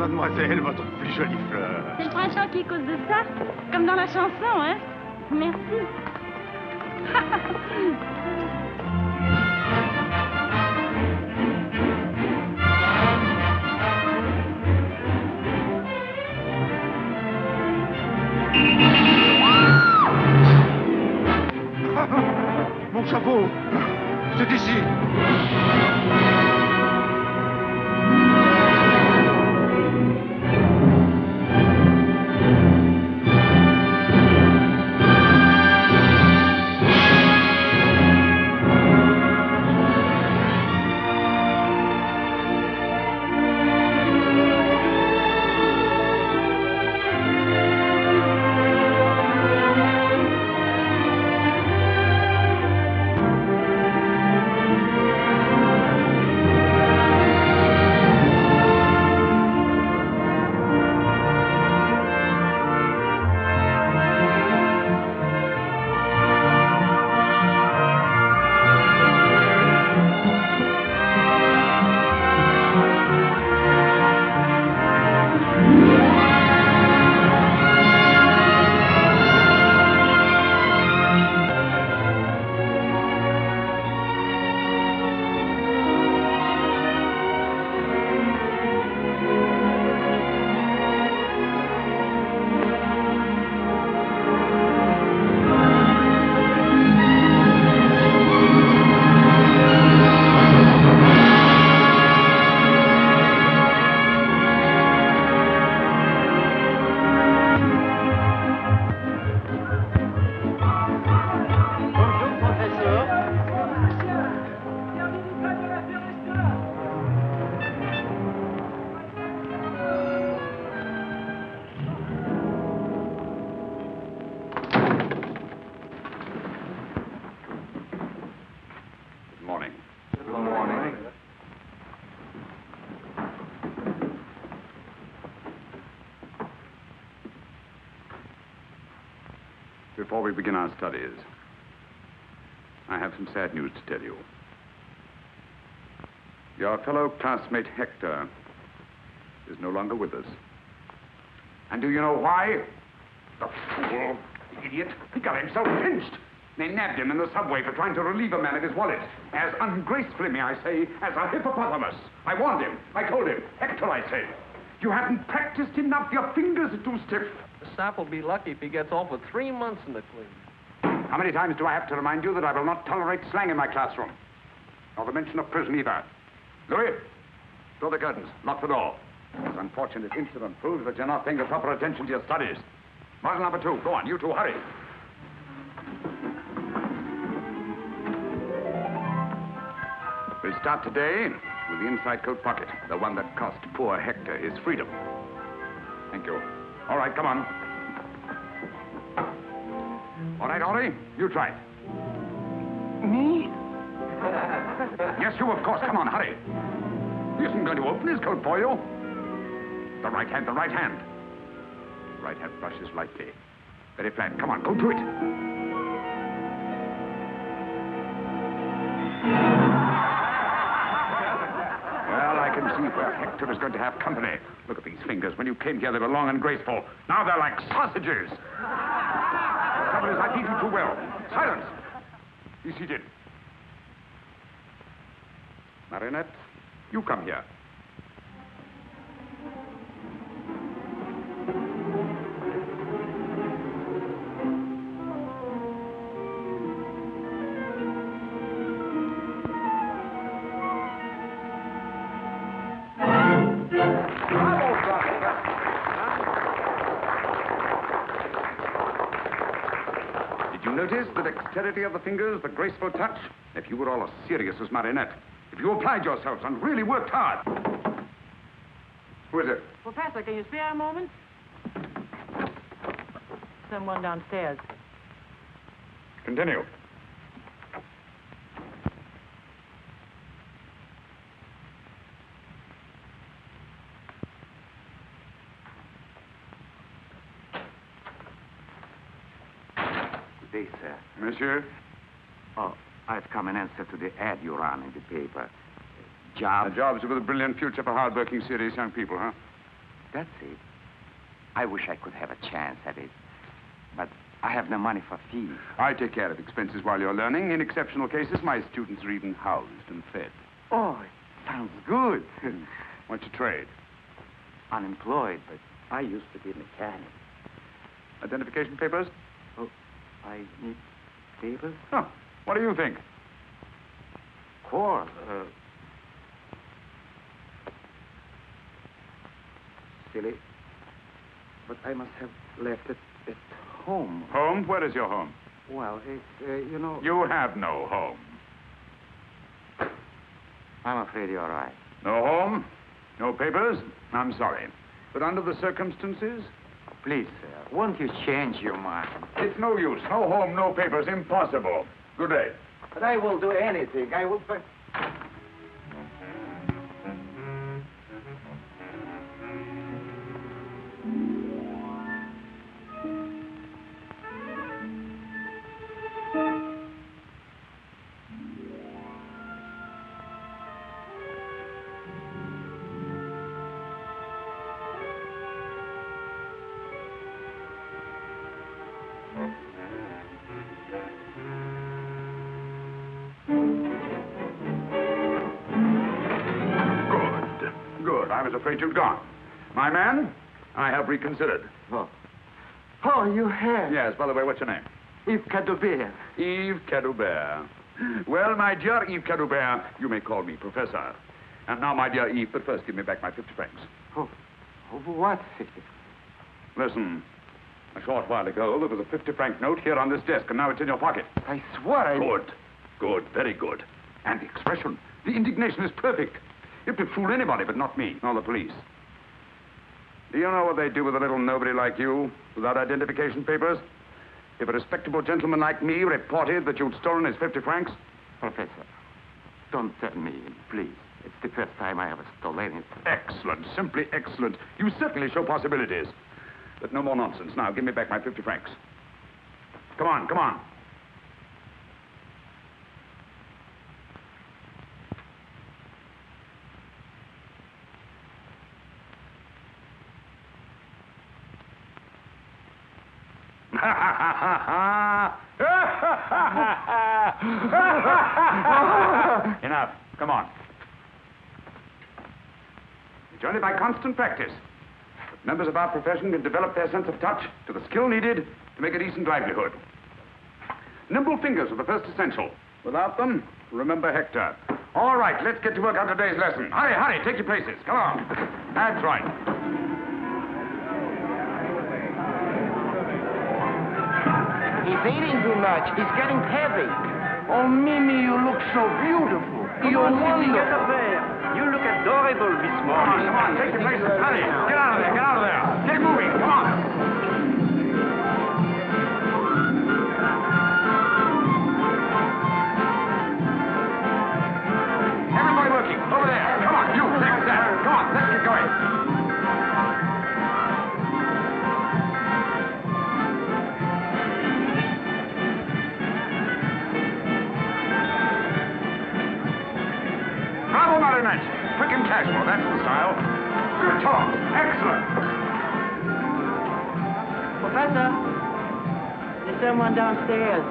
mademoiselle, votre plus jolie fleur. C'est le printemps qui est cause de ça, comme dans la chanson, hein? Merci. Mon chapeau, c'est ici. Before we begin our studies, I have some sad news to tell you. Your fellow classmate Hector is no longer with us. And do you know why? The fool, the idiot, he got himself pinched. They nabbed him in the subway for trying to relieve a man of his wallet. As ungracefully, may I say, as a hippopotamus. I warned him. I told him. Hector, I said, you haven't practiced enough. Your fingers are too stiff. The sap will be lucky if he gets off with 3 months in the clean. How many times do I have to remind you that I will not tolerate slang in my classroom? Nor the mention of prison either. Louis, draw the curtains. Lock the door. This unfortunate incident proves that you're not paying the proper attention to your studies. Model number 2. Go on, you two, hurry. We'll start today with the inside coat pocket, the one that cost poor Hector his freedom. Thank you. All right, come on. All right, Henri, you try it. Me? Yes, you, of course. Come on, hurry. He isn't going to open his coat for you. The right hand, the right hand. Right hand brushes lightly. Very flat. Come on, go to it. Well, I can see where Hector is going to have company. Look at these fingers. When you came here, they were long and graceful. Now they're like sausages. The trouble is, I beat you too well. Silence. Be seated. Marinette, you come here. Notice the dexterity of the fingers, the graceful touch. If you were all as serious as Marinette, if you applied yourselves and really worked hard. Who is it? Professor, can you spare a moment? Someone downstairs. Continue. Day, sir. Monsieur? Oh, I've come in answer to the ad you ran in the paper. Job. Jobs with a brilliant future for hard-working, serious young people, huh? That's it. I wish I could have a chance at it. But I have no money for fees. I take care of expenses while you're learning. In exceptional cases, my students are even housed and fed. Oh, it sounds good. What's your trade? Unemployed, but I used to be a mechanic. Identification papers? Oh, I need papers? Oh, what do you think? Of course. Silly. But I must have left it at home. Home? Where is your home? Well, it's, you know... You have no home. I'm afraid you're right. No home? No papers? I'm sorry. But under the circumstances? Please, sir, won't you change your mind? It's no use. No home, no papers. Impossible. Good day. But I will do anything. I will... I was afraid you'd gone. My man, I have reconsidered. Oh. Oh, you have? Yes, by the way, what's your name? Yves Cadoubert. Yves Cadoubert. Well, my dear Yves Cadoubert, you may call me Professor. And now, my dear Yves, but first give me back my 50 francs. Oh, what 50? Listen, a short while ago, there was a 50-franc note here on this desk, and now it's in your pocket. I swear I... Good. Good, very good. And the expression, the indignation is perfect. It would fool anybody, but not me, nor the police. Do you know what they'd do with a little nobody like you, without identification papers? If a respectable gentleman like me reported that you'd stolen his 50 francs? Professor, don't tell me, please. It's the first time I ever stole anything. Excellent, simply excellent. You certainly show possibilities. But no more nonsense. Now, give me back my 50 francs. Come on, come on. Enough. Come on. It's only by constant practice that members of our profession can develop their sense of touch to the skill needed to make a decent livelihood. Nimble fingers are the first essential. Without them, remember Hector. All right, let's get to work on today's lesson. Hurry, hurry, take your places. Come on. That's right. He's eating too much. He's getting heavy. Oh, Mimi, you look so beautiful. You're wonderful. Get up there. You look adorable this morning. Come on, take your places. Hurry. Get out of there, get out of there. Get moving, come on. Everybody working. Over there. Come on, you, next that. Come on, let's get going. Bravo, Marionette. Quick and casual, that's the style. Good talk. Excellent. Professor, there's someone downstairs.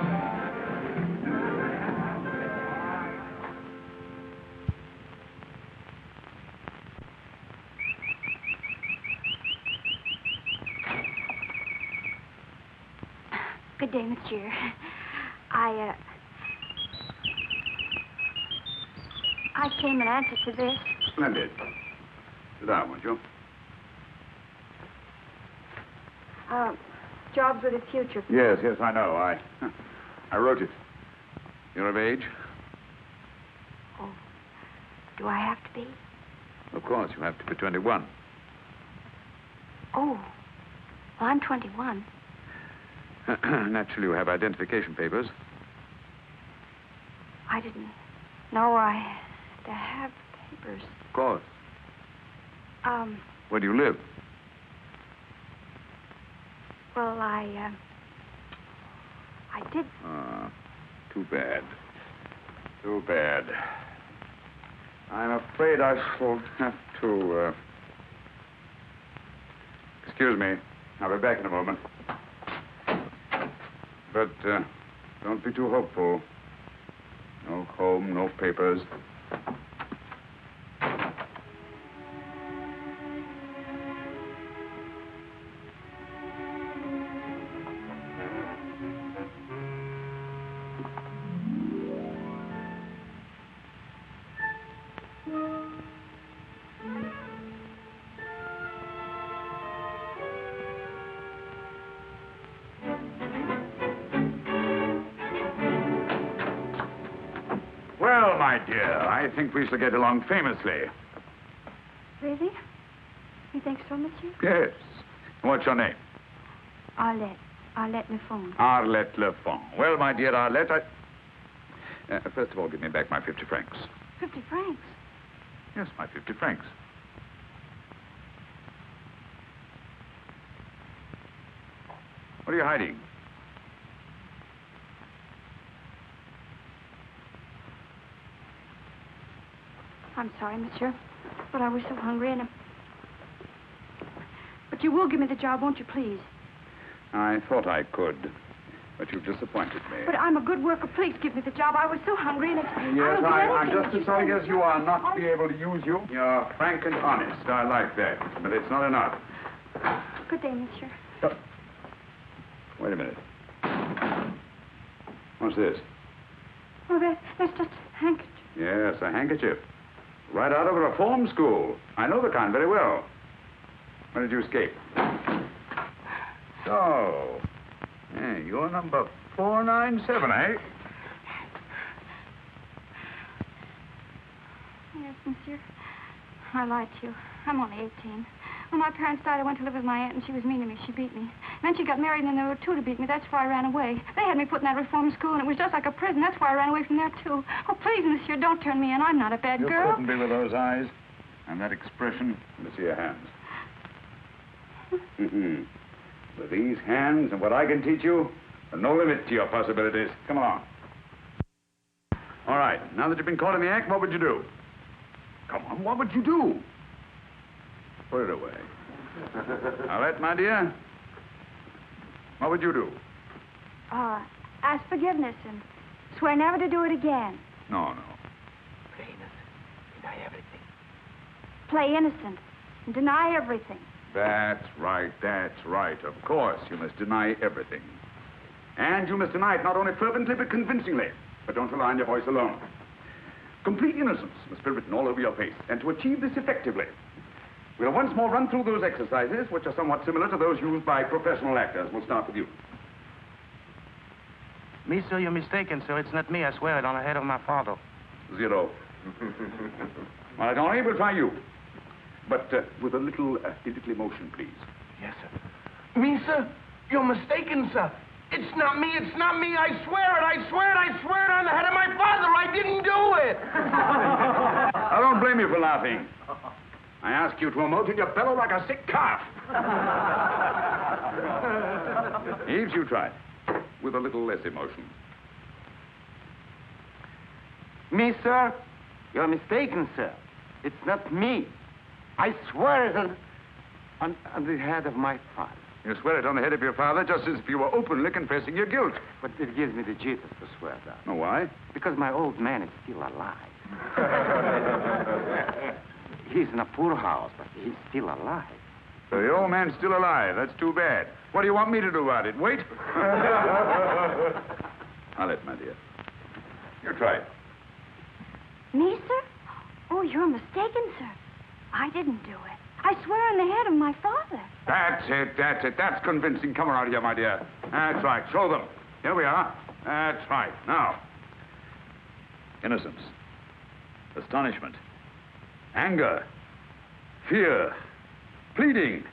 Good day, monsieur. I came in answer to this. Splendid. Sit down, won't you? Jobs with a future. Yes, yes, I know. I wrote it. You're of age? Oh, do I have to be? Of course, you have to be 21. Oh, well, I'm 21. Naturally, you have identification papers. I didn't know I had to have papers. Of course. Where do you live? Well, I did. Too bad. Too bad. I'm afraid I shall have to Excuse me. I'll be back in a moment. But don't be too hopeful. No home, no papers. Well, my dear, I think we shall get along famously. Really? You think so, monsieur? Yes. What's your name? Arlette. Arlette Lefond. Arlette Lefond. Well, my dear Arlette, first of all, give me back my 50 francs. 50 francs? Yes, my 50 francs. What are you hiding? I'm sorry, monsieur, but I was so hungry and... But you will give me the job, won't you, please? I thought I could, but you've disappointed me. But I'm a good worker. Please give me the job. I was so hungry and... Yes, I'm just as sorry as you are not to be able to use you. You're frank and honest. I like that, but it's not enough. Good day, monsieur. Wait a minute. What's this? Oh, that's just a handkerchief. Yes, a handkerchief. Right out of a reform school. I know the kind very well. When did you escape? So, you're number 497, eh? Yes, monsieur. I lied to you. I'm only 18. When my parents died, I went to live with my aunt, and she was mean to me. She beat me. Then she got married, and then there were two to beat me. That's why I ran away. They had me put in that reform school, and it was just like a prison. That's why I ran away from there, too. Oh, please, monsieur, don't turn me in. I'm not a bad girl. You couldn't be with those eyes and that expression. Let me see your hands. With these hands and what I can teach you, there's no limit to your possibilities. Come along. All right, now that you've been caught in the act, what would you do? Come on, what would you do? Put it away. Arlette, my dear, what would you do? Ask forgiveness and swear never to do it again. No. Play innocent. Deny everything. Play innocent and deny everything. That's right. Of course, you must deny everything. And you must deny it not only fervently, but convincingly. But don't rely on your voice alone. Complete innocence must be written all over your face. And to achieve this effectively, we'll once more run through those exercises, which are somewhat similar to those used by professional actors. We'll start with you. Me, sir, you're mistaken, sir. It's not me. I swear it on the head of my father. 0. All right, Henri, we'll try you. But with a little emotion, please. Yes, sir. Me, sir? You're mistaken, sir. It's not me. It's not me. I swear it. I swear it. I swear it on the head of my father. I didn't do it. I don't blame you for laughing. I ask you to emote and you bellow like a sick calf. Eves, you try. With a little less emotion. Me, sir? You're mistaken, sir. It's not me. I swear it on the head of my father. You swear it on the head of your father just as if you were openly confessing your guilt. But it gives me the jitters to swear that. Oh, why? Because my old man is still alive. He's in a poorhouse, but he's still alive. So the old man's still alive. That's too bad. What do you want me to do about it? Wait? Arlette, my dear. You try it. Me, sir? Oh, you're mistaken, sir. I didn't do it. I swear on the head of my father. That's it. That's convincing. Come around here, my dear. That's right. Show them. Here we are. That's right. Now. Innocence. Astonishment. Anger. Fear. Pleading.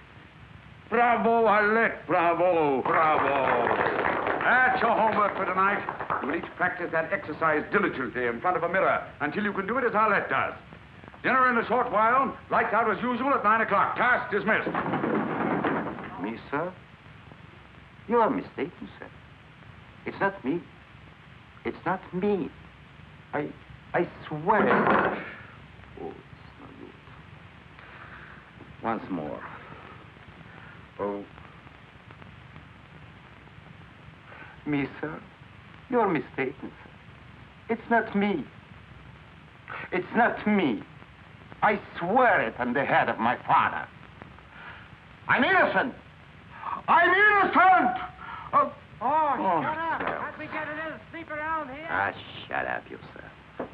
Bravo, Arlette. Bravo. That's your homework for tonight. You will each practice that exercise diligently in front of a mirror until you can do it as Arlette does. Dinner in a short while. Lights out as usual at 9 o'clock. Task dismissed. Me, sir? You are mistaken, sir. It's not me. It's not me. I swear. Oh, it's not good. Once more. me, sir. You're mistaken, sir. It's not me. It's not me. I swear it on the head of my father. I'm innocent. I'm innocent! Oh, shut up. Sir. How'd we get a little sleep around here? Ah, shut up, you, sir.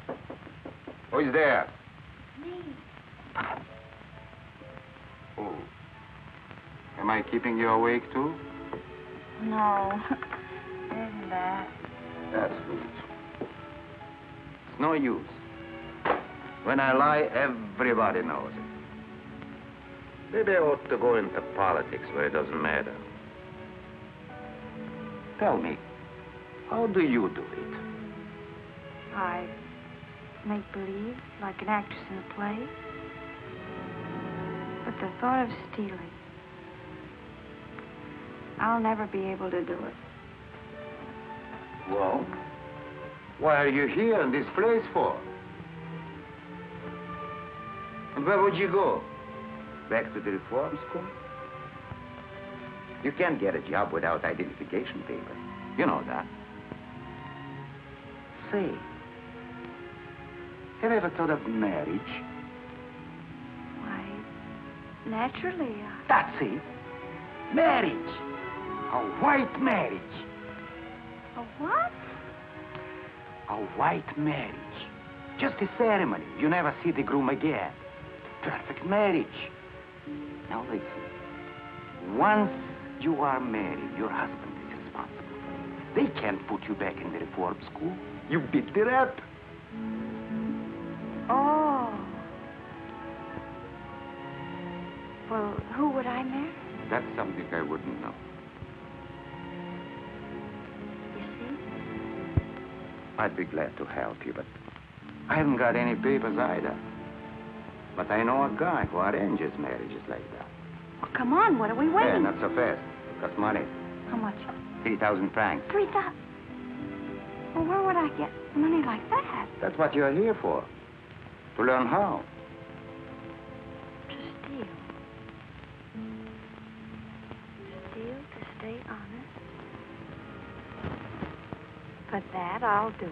Who's there? Me. Oh. Am I keeping you awake, too? No. Isn't that? That's good. It's no use. When I lie, everybody knows it. Maybe I ought to go into politics where it doesn't matter. Tell me, how do you do it? I make believe, like an actress in a play. But the thought of stealing, I'll never be able to do it. Well, why are you here in this place for? And where would you go? Back to the reform school? You can't get a job without identification paper. You know that. Say, have you ever thought of marriage? Why, naturally. That's it. Marriage. A white marriage. A what? A white marriage. Just a ceremony. You never see the groom again. Perfect marriage. Now listen. Once you are married, your husband is responsible. They can't put you back in the reform school. You beat the rep. Oh. Well, who would I marry? That's something I wouldn't know. You see? I'd be glad to help you, but I haven't got any papers either. But I know a guy who arranges marriages like that. Well, come on, what are we waiting? Not so fast. Cost money. How much? 3,000 francs. 3,000. Well, where would I get money like that? That's what you're here for. To learn how. To steal. Steal to stay honest. For that, I'll do it.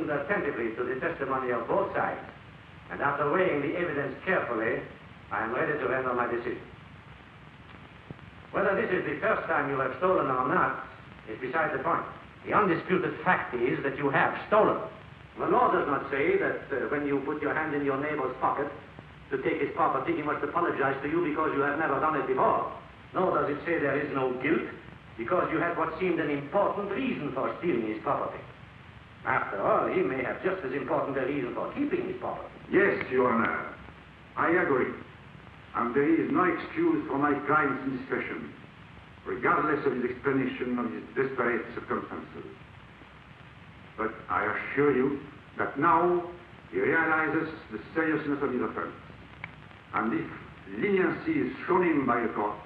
Attentively to the testimony of both sides, and after weighing the evidence carefully, I am ready to render my decision. Whether this is the first time you have stolen or not is beside the point. The undisputed fact is that you have stolen. The law does not say that when you put your hand in your neighbor's pocket to take his property, he must apologize to you because you have never done it before. Nor does it say there is no guilt because you had what seemed an important reason for stealing his property. After all, he may have just as important a reason for keeping his property. Yes, Your Honor. I agree. And there is no excuse for my client's indiscretion, regardless of his explanation of his desperate circumstances. But I assure you that now he realizes the seriousness of his offense. And if leniency is shown him by a court,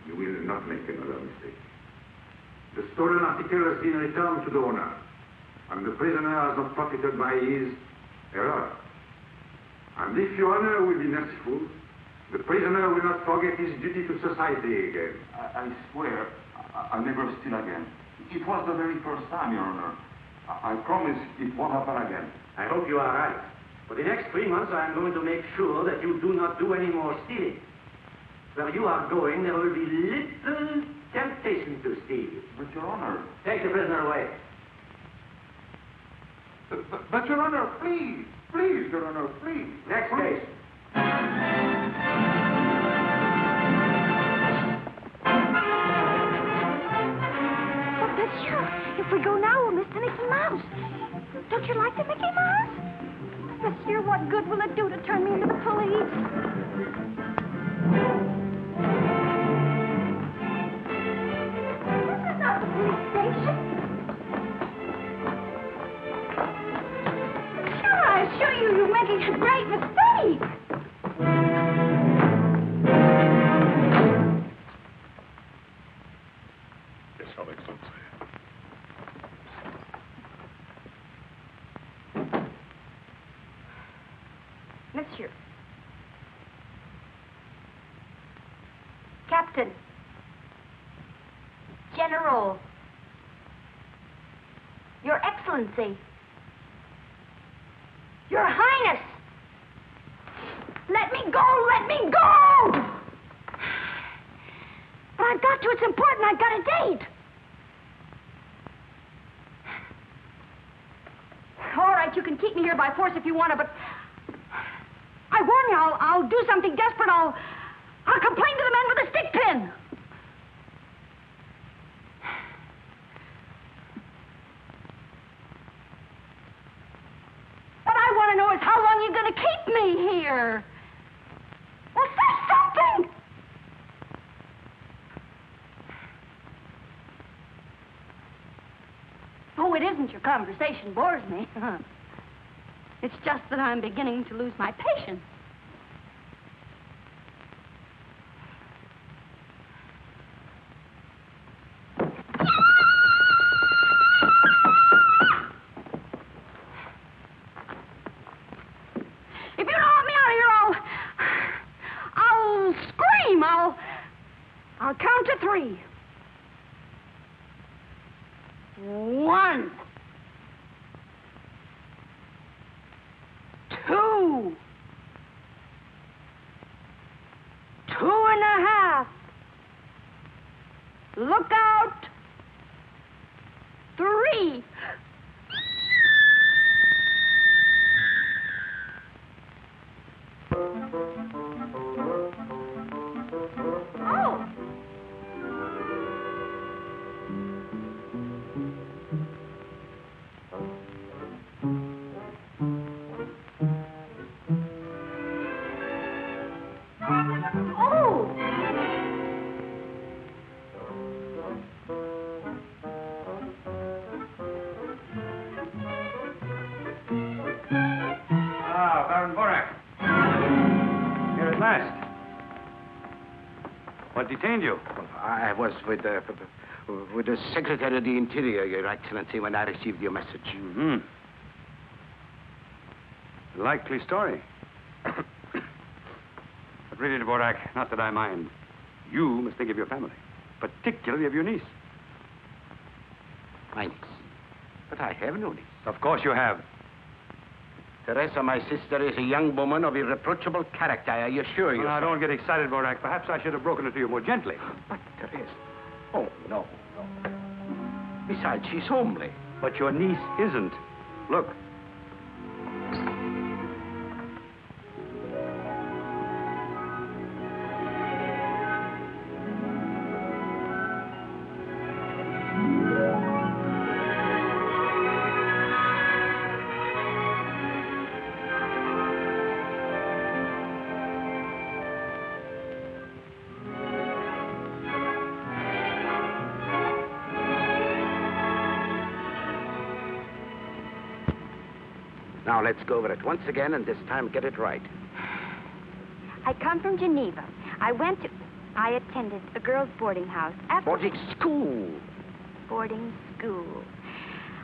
you will not make another mistake. The stolen article has been returned to the owner, and the prisoner has not profited by his error. And if your honor will be merciful, the prisoner will not forget his duty to society again. I swear I'll never steal again. It was the very first time, Your Honor. I promise it won't happen again. I hope you are right. For the next 3 months, I am going to make sure that you do not do any more stealing. Where you are going, there will be little temptation to steal. But, Your Honor... Take the prisoner away. But Your Honor, please. Please, Your Honor, please. Next case. But, monsieur, if we go now, we'll miss the Mickey Mouse. Don't you like the Mickey Mouse? Monsieur, what good will it do to turn me into the police? This is not the police station. Sure, I assure you, you're making a great mistake. Yes, Your Excellency. Monsieur. Captain. General. Your Excellency. Your Highness. Let me go! Let me go! But I've got to. It's important. I've got a date. All right, you can keep me here by force if you want to, but I warn you, I'll do something desperate. I'll complain to the men with a stick pin. What I want to know is how long you're going to keep me here. Well, say something. Oh, it isn't your conversation bores me. It's just that I'm beginning to lose my patience. If you don't want me out of here, I'll scream. I'll count to 3. 1. 2. 2.5. Look out. 3. Oh! What detained you? I was with the Secretary of the Interior, Your Excellency, when I received your message. Mm-hmm. Likely story. But really, Dvorak, not that I mind. You must think of your family, particularly of your niece. My niece? But I have no niece. Of course you have. Teresa, my sister, is a young woman of irreproachable character, I assure you. Now, don't get excited, Dvorak. Perhaps I should have broken it to you more gently. But, Teresa... Oh, no. Besides, she's homely. But your niece isn't. Look. Now, let's go over it once again, and this time get it right. I come from Geneva. I attended a girls' boarding house. Boarding school. Boarding school.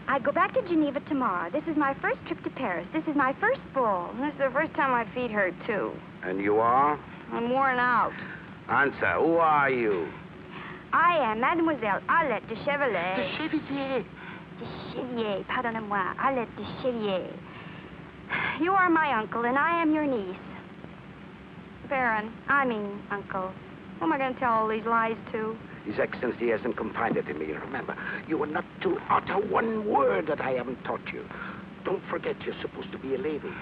I go back to Geneva tomorrow. This is my first trip to Paris. This is my first ball. This is the first time my feet hurt, too. And you are? I'm worn out. Answer, who are you? I am Mademoiselle Arlette de Chevalier. De Chevalier. De Chevalier, pardonnez-moi. Arlette de Chevalier. You are my uncle, and I am your niece. Baron, uncle. Who am I going to tell all these lies to? His Excellency hasn't confided in me. Remember, you are not to utter one word that I haven't taught you. Don't forget, you're supposed to be a lady.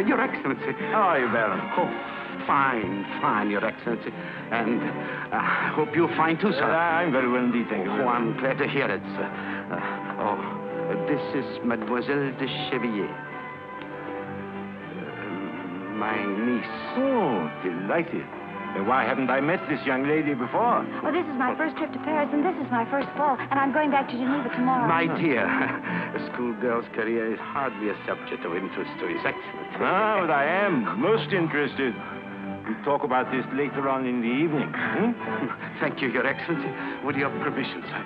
Your Excellency. How are you, Baron? Oh, fine, Your Excellency. And I hope you're fine too, sir. I'm very well indeed, thank you. Oh, I'm glad to hear it, sir. This is Mademoiselle de Chevalier. My niece. Oh, delighted. Why haven't I met this young lady before? Well, this is my first trip to Paris, and this is my first ball, and I'm going back to Geneva tomorrow. My dear, a schoolgirl's career is hardly a subject of interest to His Excellency. Ah, but I am most interested. We'll talk about this later on in the evening. Thank you, Your Excellency. With your permission, sir.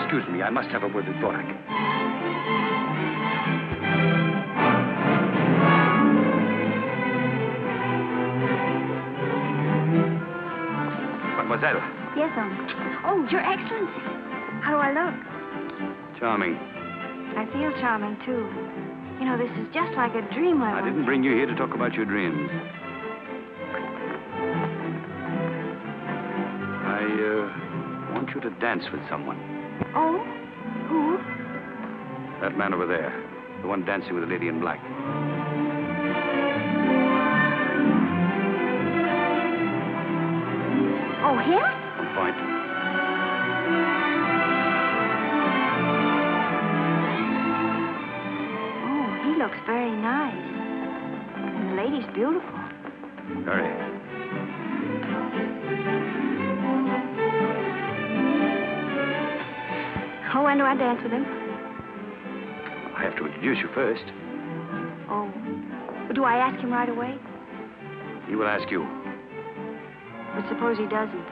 Excuse me, I must have a word with Borak. Mademoiselle. Yes, Uncle. Oh, Your Excellency. How do I look? Charming. I feel charming, too. You know, this is just like a dream I once didn't bring you here to talk about your dreams. I want you to dance with someone. Oh? Who? That man over there. The one dancing with the lady in black. Oh, him? On point. Oh, he looks very nice. And the lady's beautiful. Very. Oh, when do I dance with him? I have to introduce you first. Oh. But do I ask him right away? He will ask you. But suppose he doesn't?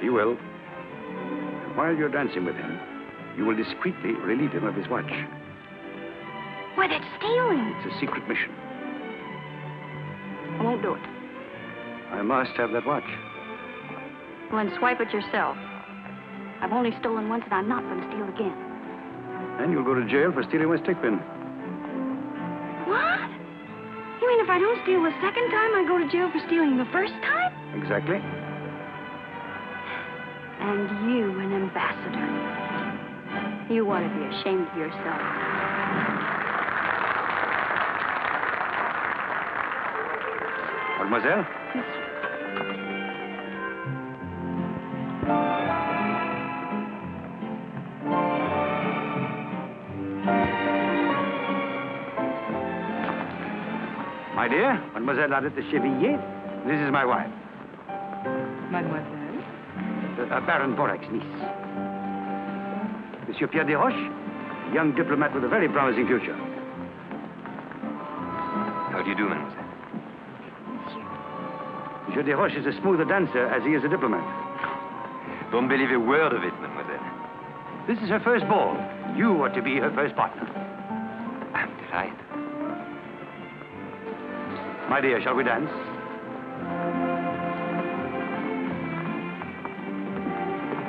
He will. While you're dancing with him, you will discreetly relieve him of his watch. Why, that's stealing. It's a secret mission. I won't do it. I must have that watch. Well, then swipe it yourself. I've only stolen once, and I'm not going to steal again. Then you'll go to jail for stealing my stick pin. What? You mean if I don't steal the second time, I go to jail for stealing the first time? Exactly. And you, an ambassador. You ought to be ashamed of yourself. Mademoiselle? My dear, Mademoiselle Adolphe de Chevilliers, this is my wife. Mademoiselle? Baron Borac's niece. Monsieur Pierre Desroches, a young diplomat with a very promising future. How do you do, mademoiselle? Monsieur Desroches is a smoother dancer as he is a diplomat. Don't believe a word of it, mademoiselle. This is her first ball. You are to be her first partner. I'm delighted. My dear, shall we dance?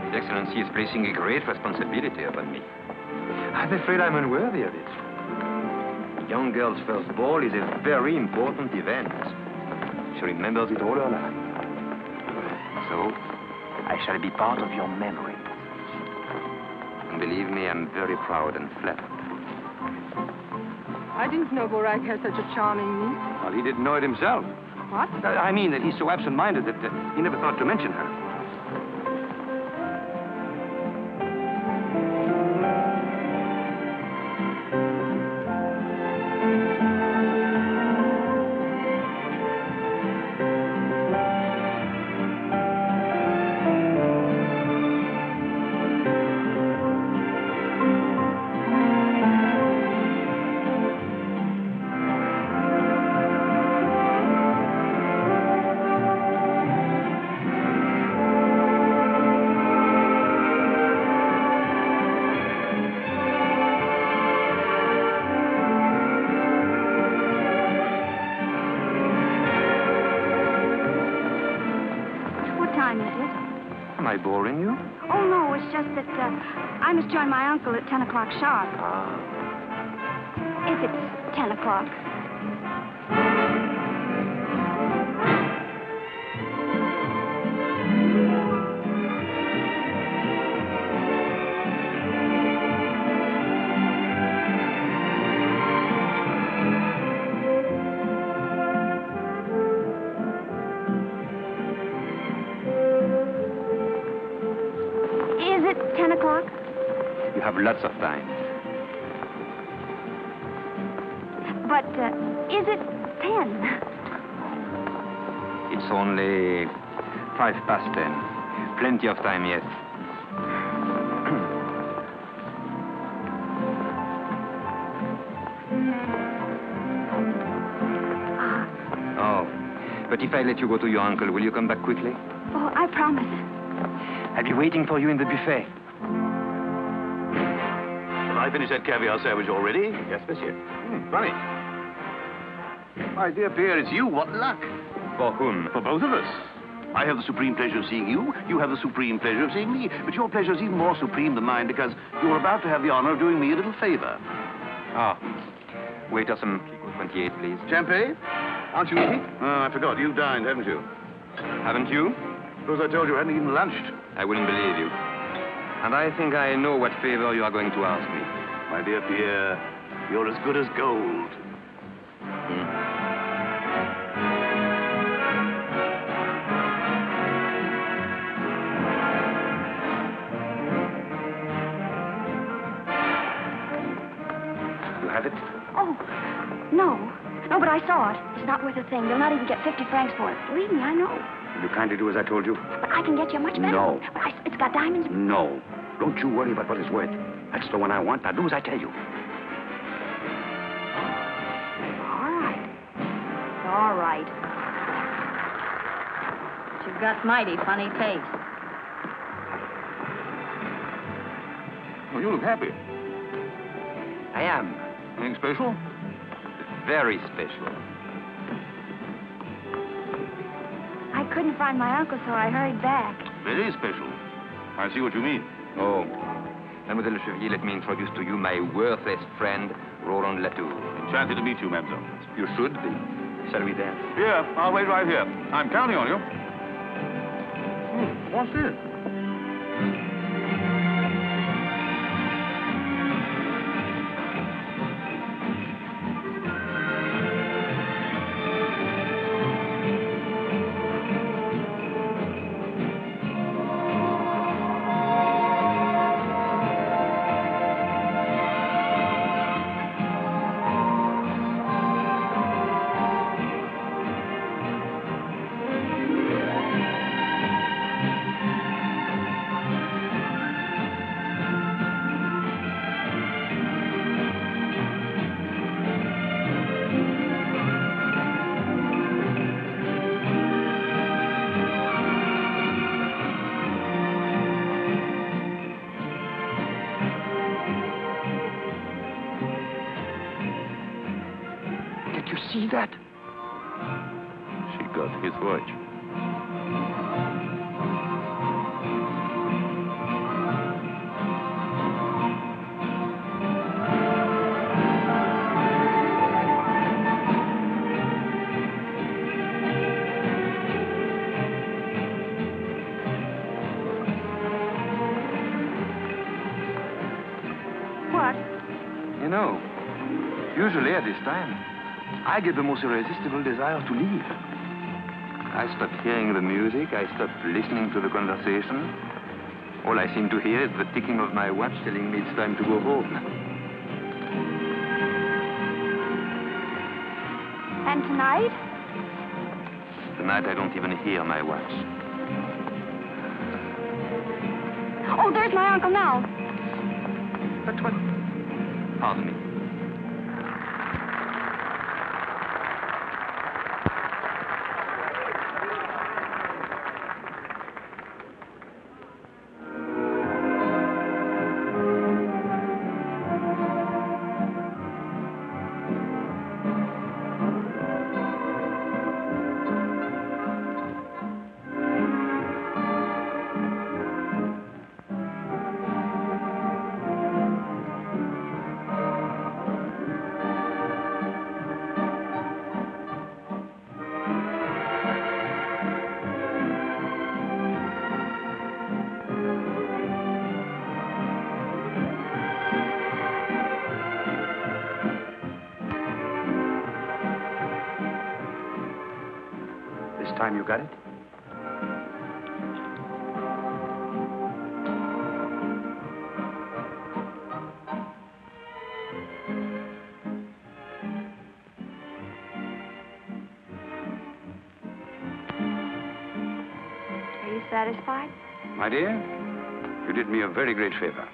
His Excellency is placing a great responsibility upon me. I'm afraid I'm unworthy of it. A young girl's first ball is a very important event. She remembers it all her life. So, I shall be part of your memory. And believe me, I'm very proud and flattered. I didn't know Borac had such a charming niece. Well, he didn't know it himself. What? I mean that he's so absent-minded that he never thought to mention her. Am I boring you? Oh, no, it's just that I must join my uncle at 10 o'clock sharp. Ah. If it's 10 o'clock. Is it 10 o'clock? You have lots of time. But is it 10? It's only 10:05. Plenty of time yet. Oh, but if I let you go to your uncle, will you come back quickly? Oh, I promise. I'll be waiting for you in the buffet. Have I finished that caviar sandwich already? Yes, monsieur. Funny. My dear Pierre, it's you. What luck. For whom? For both of us. I have the supreme pleasure of seeing you. You have the supreme pleasure of seeing me. But your pleasure is even more supreme than mine because you're about to have the honor of doing me a little favor. Ah. Waiter, some Pico 28, please. Champagne? Aren't you eating? Oh, I forgot. You've dined, haven't you? Haven't you? Suppose I told you I hadn't even lunched. I wouldn't believe you. And I think I know what favor you are going to ask me. My dear Pierre, you're as good as gold. You have it? Oh, no. No, but I saw it. It's not worth a thing. You'll not even get 50 francs for it. Believe me, I know. Will you kindly do as I told you? But I can get you a much better No. one. But it's got diamonds. No. Don't you worry about what it's worth. That's the one I want. Now do as I tell you. All right. All right. But you've got mighty funny taste. Oh, you look happy. I am. Anything special? Very special. I couldn't find my uncle, so I hurried back. Very special. I see what you mean. Oh. Mademoiselle Chevalier, let me introduce to you my worthless friend, Roland Latour. Enchanted to meet you, mademoiselle. You should be. Shall we dance? Here, I'll wait right here. I'm counting on you. What's this? you see that? She got his watch. Usually at this time, I get the most irresistible desire to leave. I stop hearing the music, I stop listening to the conversation. All I seem to hear is the ticking of my watch telling me it's time to go home. And tonight? Tonight I don't even hear my watch. Oh, there's my uncle now. But what? Pardon me. Time you got it? Are you satisfied? My dear, you did me a very great favor.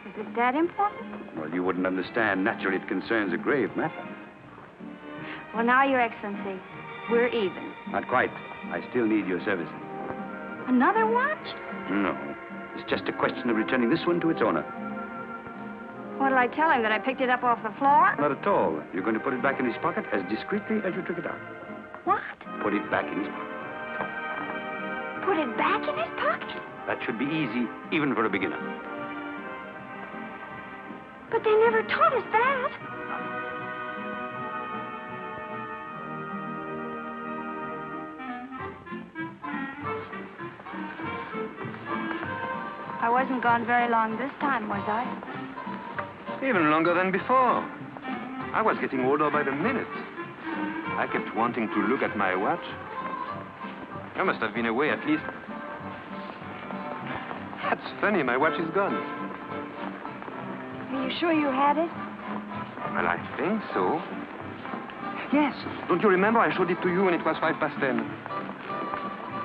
Is it that important? Well, you wouldn't understand. Naturally, it concerns a grave matter. Well, now, Your Excellency, we're even. Not quite. I still need your services. Another watch? No. It's just a question of returning this one to its owner. What'll I tell him, that I picked it up off the floor? Not at all. You're going to put it back in his pocket as discreetly as you took it out. What? Put it back in his pocket. Put it back in his pocket? That should be easy, even for a beginner. But they never taught us that. I wasn't gone very long this time, was I? Even longer than before. I was getting older by the minute. I kept wanting to look at my watch. I must have been away at least. That's funny, my watch is gone. Are you sure you had it? Well, I think so. Yes. Don't you remember I showed it to you when it was 10:05?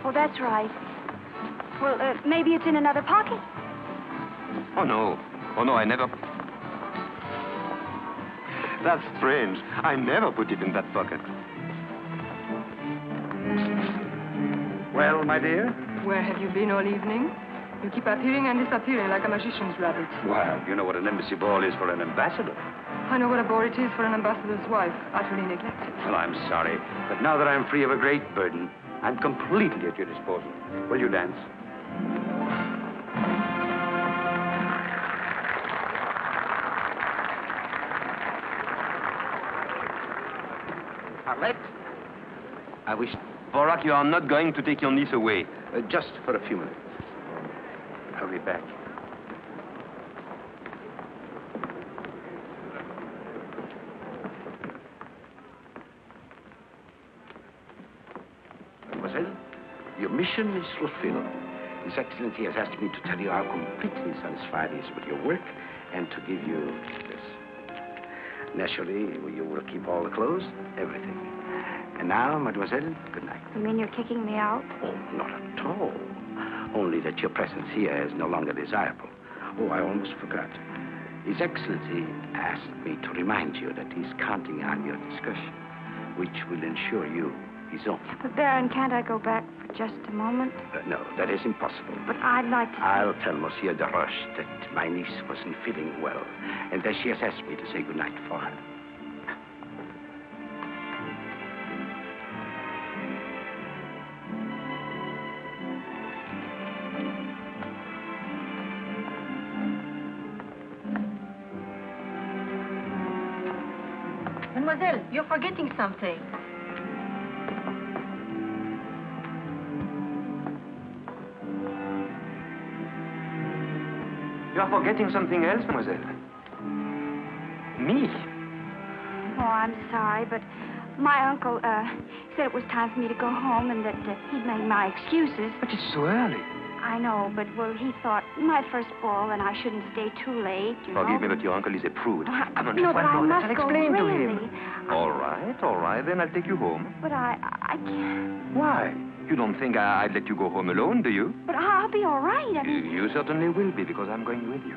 Oh, that's right. Well, maybe it's in another pocket. Oh, no. Oh, no, I never... That's strange. I never put it in that pocket. Well, my dear? Where have you been all evening? You keep appearing and disappearing like a magician's rabbit. Well, you know what an embassy ball is for an ambassador. I know what a bore it is for an ambassador's wife, utterly neglected. Well, I'm sorry, but now that I'm free of a great burden, I'm completely at your disposal. Will you dance? Arlette? I wish... Borak, you are not going to take your niece away. Just for a few minutes. I'll be back. Mademoiselle, your mission is fulfilled. His Excellency has asked me to tell you how completely satisfied he is with your work and to give you this. Naturally, you will keep all the clothes, everything. And now, mademoiselle, good night. You mean you're kicking me out? Oh, not at all. Only that your presence here is no longer desirable. Oh, I almost forgot. His Excellency asked me to remind you that he's counting on your discretion, which will ensure you his own. But, Baron, can't I go back for just a moment? No, that is impossible. But I'd like to... I'll tell Monsieur de Roche that my niece wasn't feeling well, and that she has asked me to say goodnight for her. Mademoiselle, you're forgetting something. You are forgetting something else, mademoiselle. Me. Oh, I'm sorry, but my uncle said it was time for me to go home and that he'd made my excuses. But it's so early. I know, but, well, he thought my first ball and I shouldn't stay too late, you know. Forgive me, but your uncle is a prude. Come on, no, just but one I moment. must I'll go, explain to really. him. All right, then I'll take you home. But I can't. Why? You don't think I'd let you go home alone, do you? But I'll be all right. I mean... You certainly will be, because I'm going with you.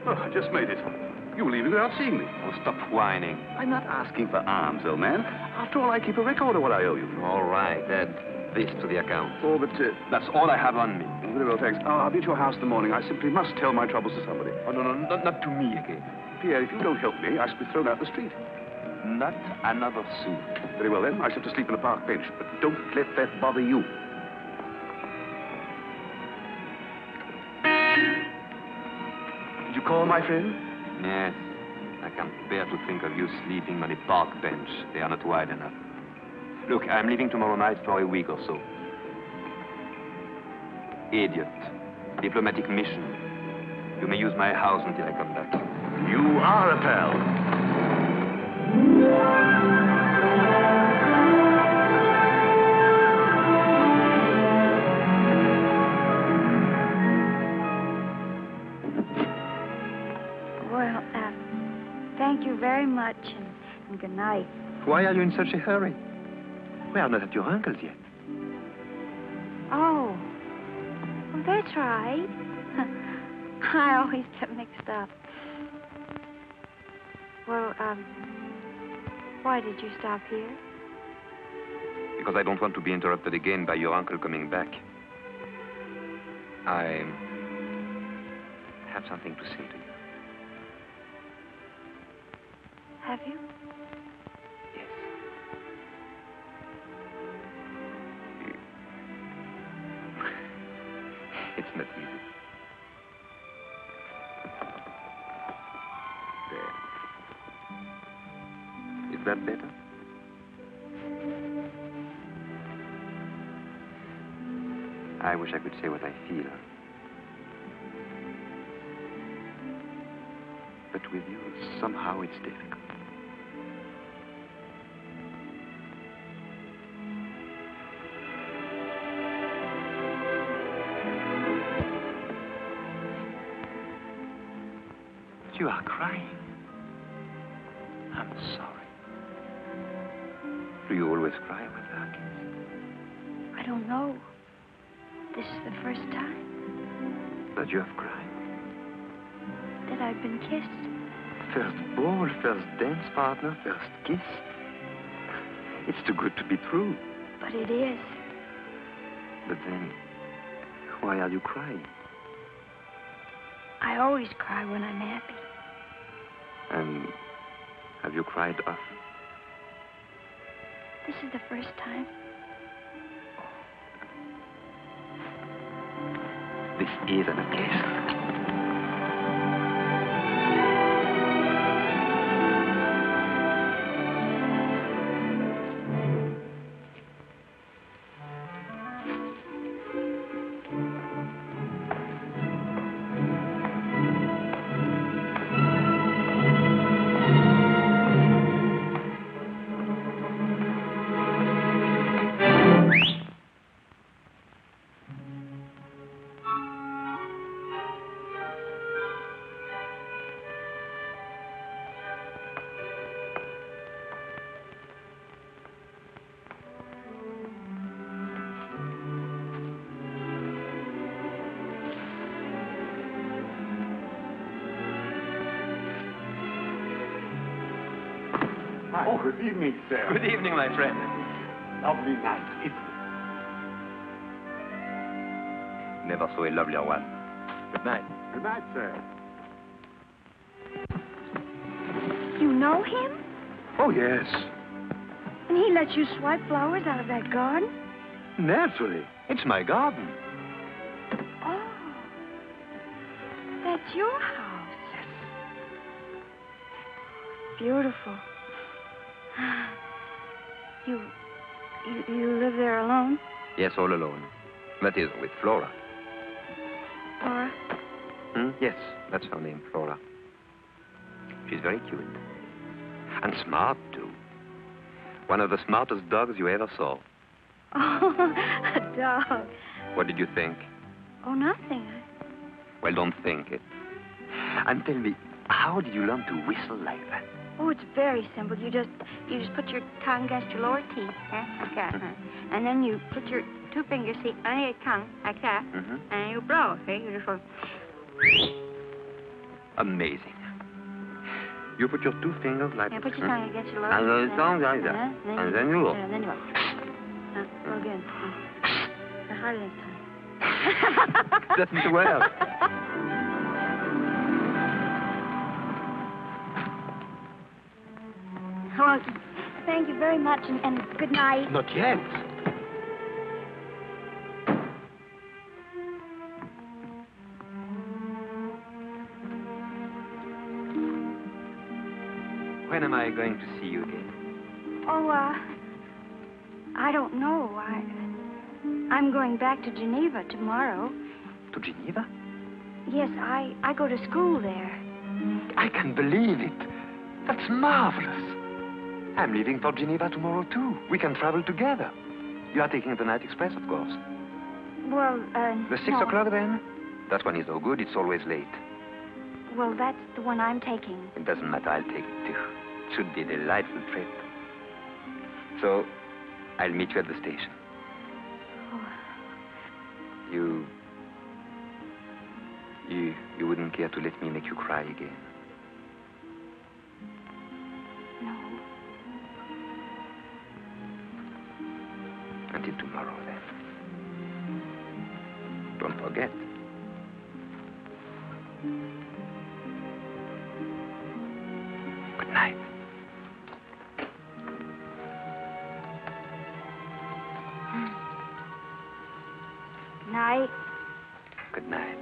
Oh, I just made it. You were leaving without seeing me. Oh, stop whining. I'm not asking for alms, old man. After all, I keep a record of what I owe you. All right, add this to the account. Oh, but that's all I have on me. Very well, thanks. I'll be at your house in the morning. I simply must tell my troubles to somebody. Oh, no, not to me again. Pierre, if you don't help me, I shall be thrown out the street. Not another sou. Very well, then. I shall have to sleep on a park bench. But don't let that bother you. Did you call, my friend? Yes. I can't bear to think of you sleeping on a park bench. They are not wide enough. Look, I'm leaving tomorrow night for a week or so. Idiot. Diplomatic mission. You may use my house until I come back. You are a pal. Well, thank you very much, and good night. Why are you in such a hurry? We are not at your uncle's yet. Oh. Well, that's right. I always get mixed up. Well, why did you stop here? Because I don't want to be interrupted again by your uncle coming back. I have something to say to you. Have you? Yes. It's not easy. There. Is that better? I wish I could say what I feel. But with you, somehow it's difficult. You are crying. I'm sorry. Do you always cry with her kiss? I don't know. This is the first time That you have cried? that I've been kissed. First ball, first dance partner, first kiss. It's too good to be true. But it is. But then, why are you crying? I always cry when I'm happy. And have you cried often? This is the first time. This is an occasion. Oh, good evening, sir. Good evening, my friend. Lovely night, isn't it? Never saw a lovelier one. Good night. Good night, sir. You know him? Oh, yes. And he lets you swipe flowers out of that garden? Naturally. It's my garden. Oh. That's your house. Yes. Beautiful. You live there alone? Yes, all alone. That is, with Flora. Flora? Yes, that's her name, Flora. She's very cute. And smart, too. One of the smartest dogs you ever saw. Oh, a dog. What did you think? Oh, nothing. Well, don't think it. And tell me, how did you learn to whistle like that? Oh, it's very simple. You just put your tongue against your lower teeth, like that. And then you put your two fingers, see, under your tongue, like that. And you blow, see? You just go... Amazing. You put your two fingers like... Yeah, put your tongue against your lower and teeth. the tongue like that. And then you look. And then you go. Go again. Harder this time. Doesn't work. Well, thank you very much, and good night. Not yet. When am I going to see you again? Oh, I don't know. I'm going back to Geneva tomorrow. To Geneva? Yes, I go to school there. I can believe it. That's marvelous. I'm leaving for Geneva tomorrow, too. We can travel together. You are taking the night express, of course. Well, The 6 no. o'clock, then? That one is no good. It's always late. Well, that's the one I'm taking. It doesn't matter. I'll take it, too. It should be a delightful trip. So, I'll meet you at the station. Oh. You wouldn't care to let me make you cry again? No. Until tomorrow, then. Don't forget. Good night. Good night. Good night.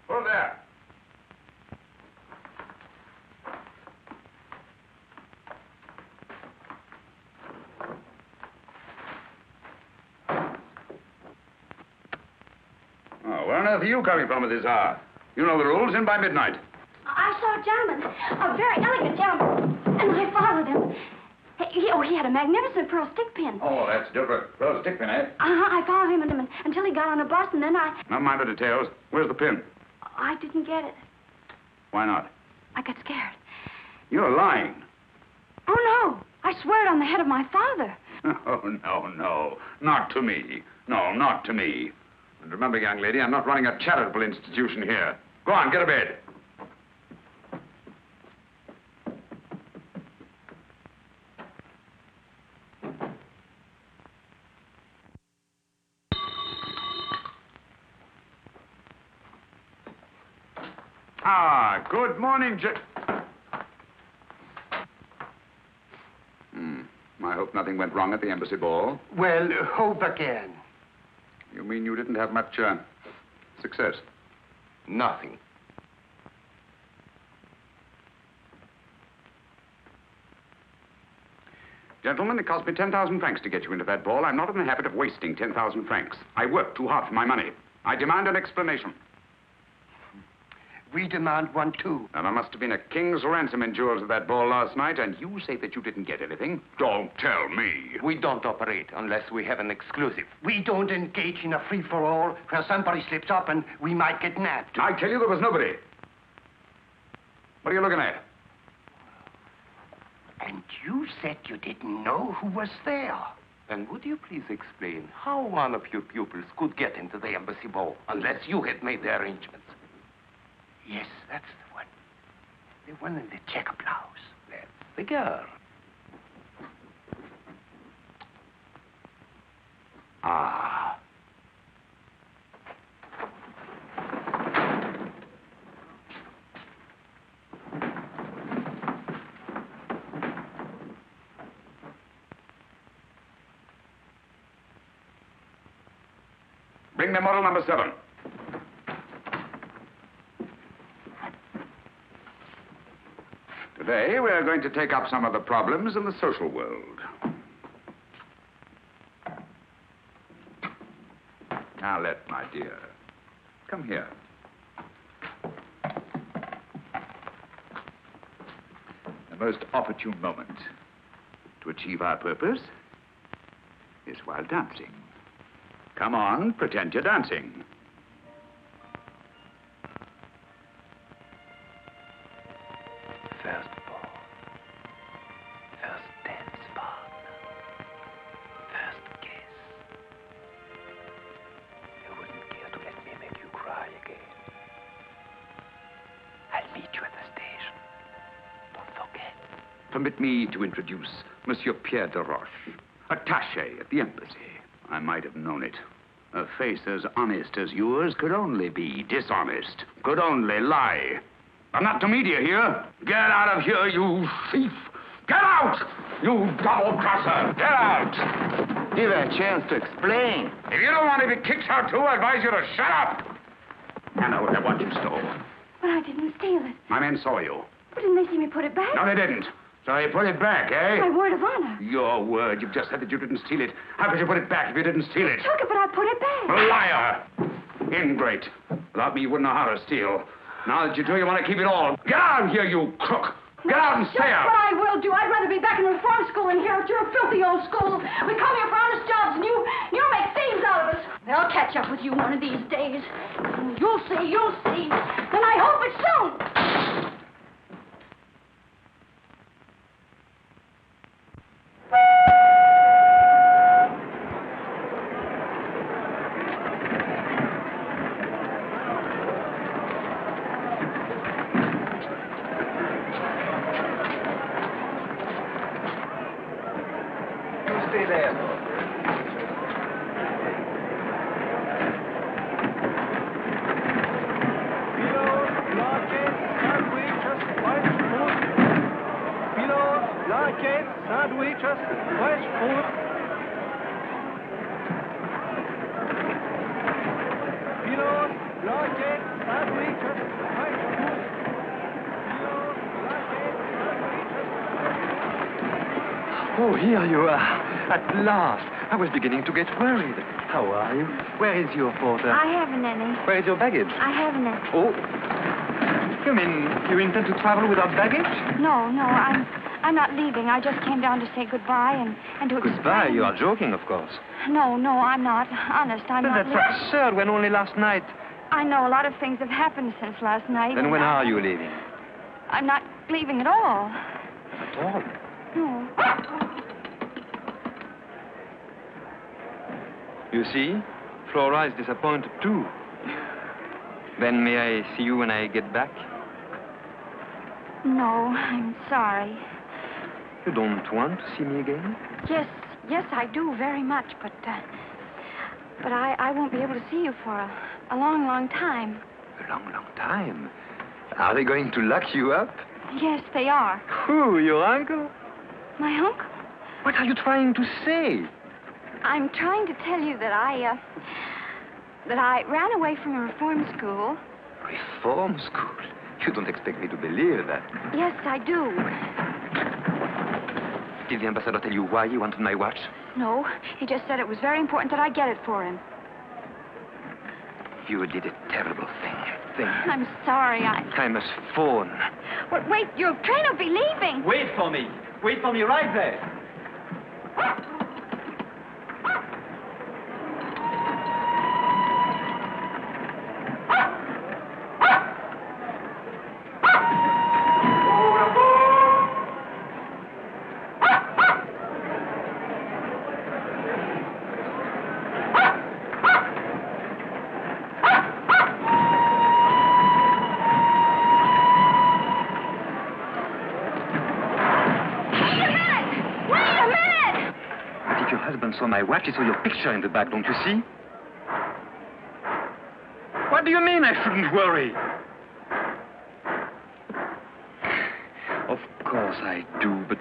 Who's there? Oh, where on earth are you coming from at this hour? You know the rules, in by midnight. I saw a gentleman, a very elegant gentleman, and I followed him. He had a magnificent pearl stick pin. Oh, that's different. Pearl stick pin, eh? I followed him until he got on a bus, and then Never mind the details. Where's the pin? I didn't get it. Why not? I got scared. You're lying. Oh, no. I swear it on the head of my father. Oh, no. Not to me. No, not to me. And remember, young lady, I'm not running a charitable institution here. Go on, get to bed. Ah, good morning, hope nothing went wrong at the embassy ball. Well, hope again. You mean you didn't have much, success? Nothing. Gentlemen, it cost me 10,000 francs to get you into that ball. I'm not in the habit of wasting 10,000 francs. I worked too hard for my money. I demand an explanation. We demand one, too. Now, there must have been a king's ransom in jewels at that ball last night, and you say that you didn't get anything? Don't tell me. We don't operate unless we have an exclusive. We don't engage in a free-for-all where somebody slips up and we might get nabbed. I tell you there was nobody. What are you looking at? And you said you didn't know who was there. And would you please explain how one of your pupils could get into the embassy ball unless you had made the arrangements? Yes, that's the one. The one in the checker blouse. That's the girl. Ah. Bring me model number 7. Today, we're going to take up some of the problems in the social world. Now, let, my dear, come here. The most opportune moment to achieve our purpose is while dancing. Come on, pretend you're dancing. First ball. First dance partner. First kiss. You wouldn't care to let me make you cry again. I'll meet you at the station. Don't forget. Permit me to introduce Monsieur Pierre de Roche, attaché at the embassy. I might have known it. A face as honest as yours could only be dishonest, could only lie. I'm not to meet you here. Get out of here, you thief. Get out, you double-crosser. Get out. Give her a chance to explain. If you don't want to be kicked out too, I advise you to shut up. Hand over what you stole. But I didn't steal it. My men saw you. But didn't they see me put it back? No, they didn't. So you put it back, eh? My word of honor. Your word. You've just said that you didn't steal it. How could you put it back if you didn't steal it? Took it, but I put it back. Liar! Ingrate. Without me, you wouldn't know how to steal. Now that you do, you want to keep it all. Get out of here, you crook! Get out and stay out! That's what I will do. I'd rather be back in reform school than here at your filthy old school. We come here for honest jobs, and you make thieves out of us. They'll catch up with you one of these days. You'll see, you'll see. And I hope it's soon. Oh, here you are. At last. I was beginning to get worried. How are you? Where is your porter? I haven't any. Where is your baggage? I haven't any. Oh. You mean you intend to travel without baggage? No, I'm not leaving. I just came down to say goodbye and to explain. Goodbye? You are joking, of course. No, I'm not. Honest, I'm not That's leaving. absurd when only last night. I know a lot of things have happened since last night. Then when are you leaving? I'm not leaving at all. At all? No. You see, Flora is disappointed too. Then may I see you when I get back? No, I'm sorry. You don't want to see me again? Yes, I do very much, but I won't be able to see you for a long, long time. A long, long time? Are they going to lock you up? Yes, they are. Who, your uncle? My uncle? What are you trying to say? I'm trying to tell you that I ran away from a reform school. Reform school? You don't expect me to believe that. Yes, I do. Did the ambassador tell you why he wanted my watch? No, he just said it was very important that I get it for him. You did a terrible thing. I'm sorry, I must phone. But wait, your train will be leaving. Wait for me. Wait for me right there. Saw my watch, he saw your picture in the back, don't you see? What do you mean I shouldn't worry? Of course I do, but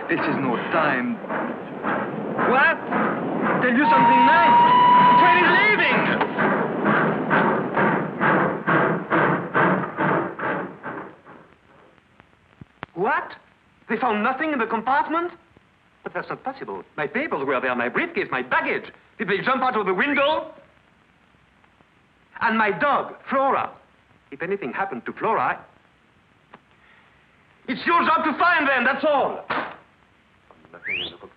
this is no time. What? Tell you something nice. The train is leaving! What? They found nothing in the compartment? But that's not possible. My papers were there, my briefcase, my baggage. Did they jump out of the window? And my dog, Flora. If anything happened to Flora, it's your job to find them, that's all. Nothing in the book.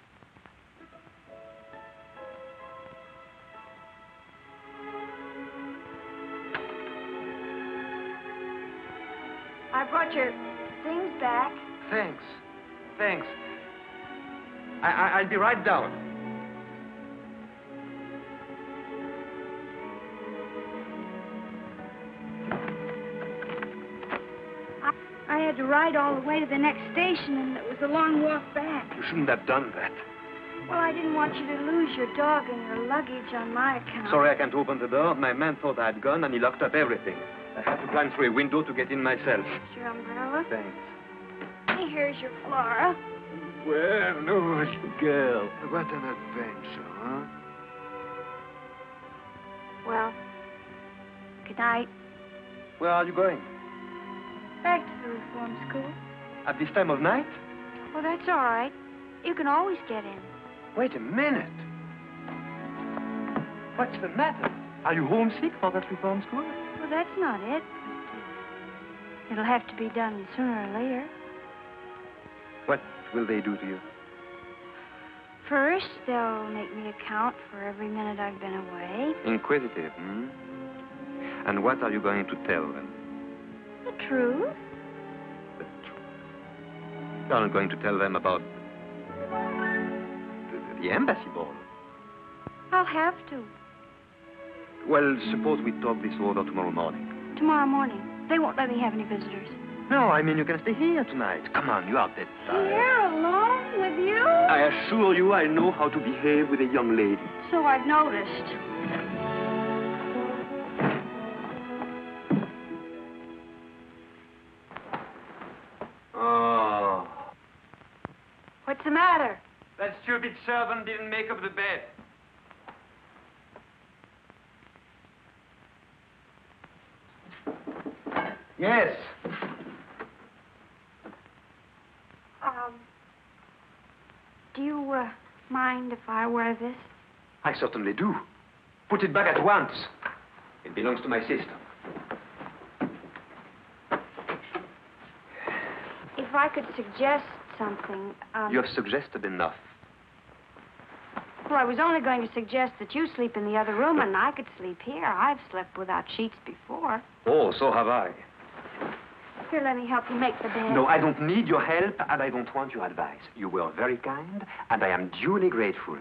I brought your things back. Thanks. Thanks. I'll be right down. I had to ride all the way to the next station, and it was a long walk back. You shouldn't have done that. Well, I didn't want you to lose your dog and your luggage on my account. Sorry I can't open the door. My man thought I had gone, and he locked up everything. I had to climb through a window to get in myself. Your umbrella? Thanks. Here's your Flora. Well, no, little girl. What an adventure, huh? Well, good night. Where are you going? Back to the reform school. At this time of night? Well, that's all right. You can always get in. Wait a minute. What's the matter? Are you homesick for that reform school? Well, that's not it. But, it'll have to be done sooner or later. What will they do to you? First, they'll make me account for every minute I've been away. Inquisitive, hmm? And what are you going to tell them? The truth. The truth. You're not going to tell them about the embassy ball? I'll have to. Well, suppose we talk this over tomorrow morning. Tomorrow morning. They won't let me have any visitors. No, I mean you can stay here tonight. Come on, you are dead tired. Here, alone with you? I assure you I know how to behave with a young lady. So I've noticed. Oh. What's the matter? That stupid servant didn't make up the bed. Yes. Do you, mind if I wear this? I certainly do. Put it back at once. It belongs to my sister. If I could suggest something, You have suggested enough. Well, I was only going to suggest that you sleep in the other room and I could sleep here. I've slept without sheets before. Oh, so have I. Here, let me help you make the bed. No, I don't need your help, and I don't want your advice. You were very kind, and I am duly grateful.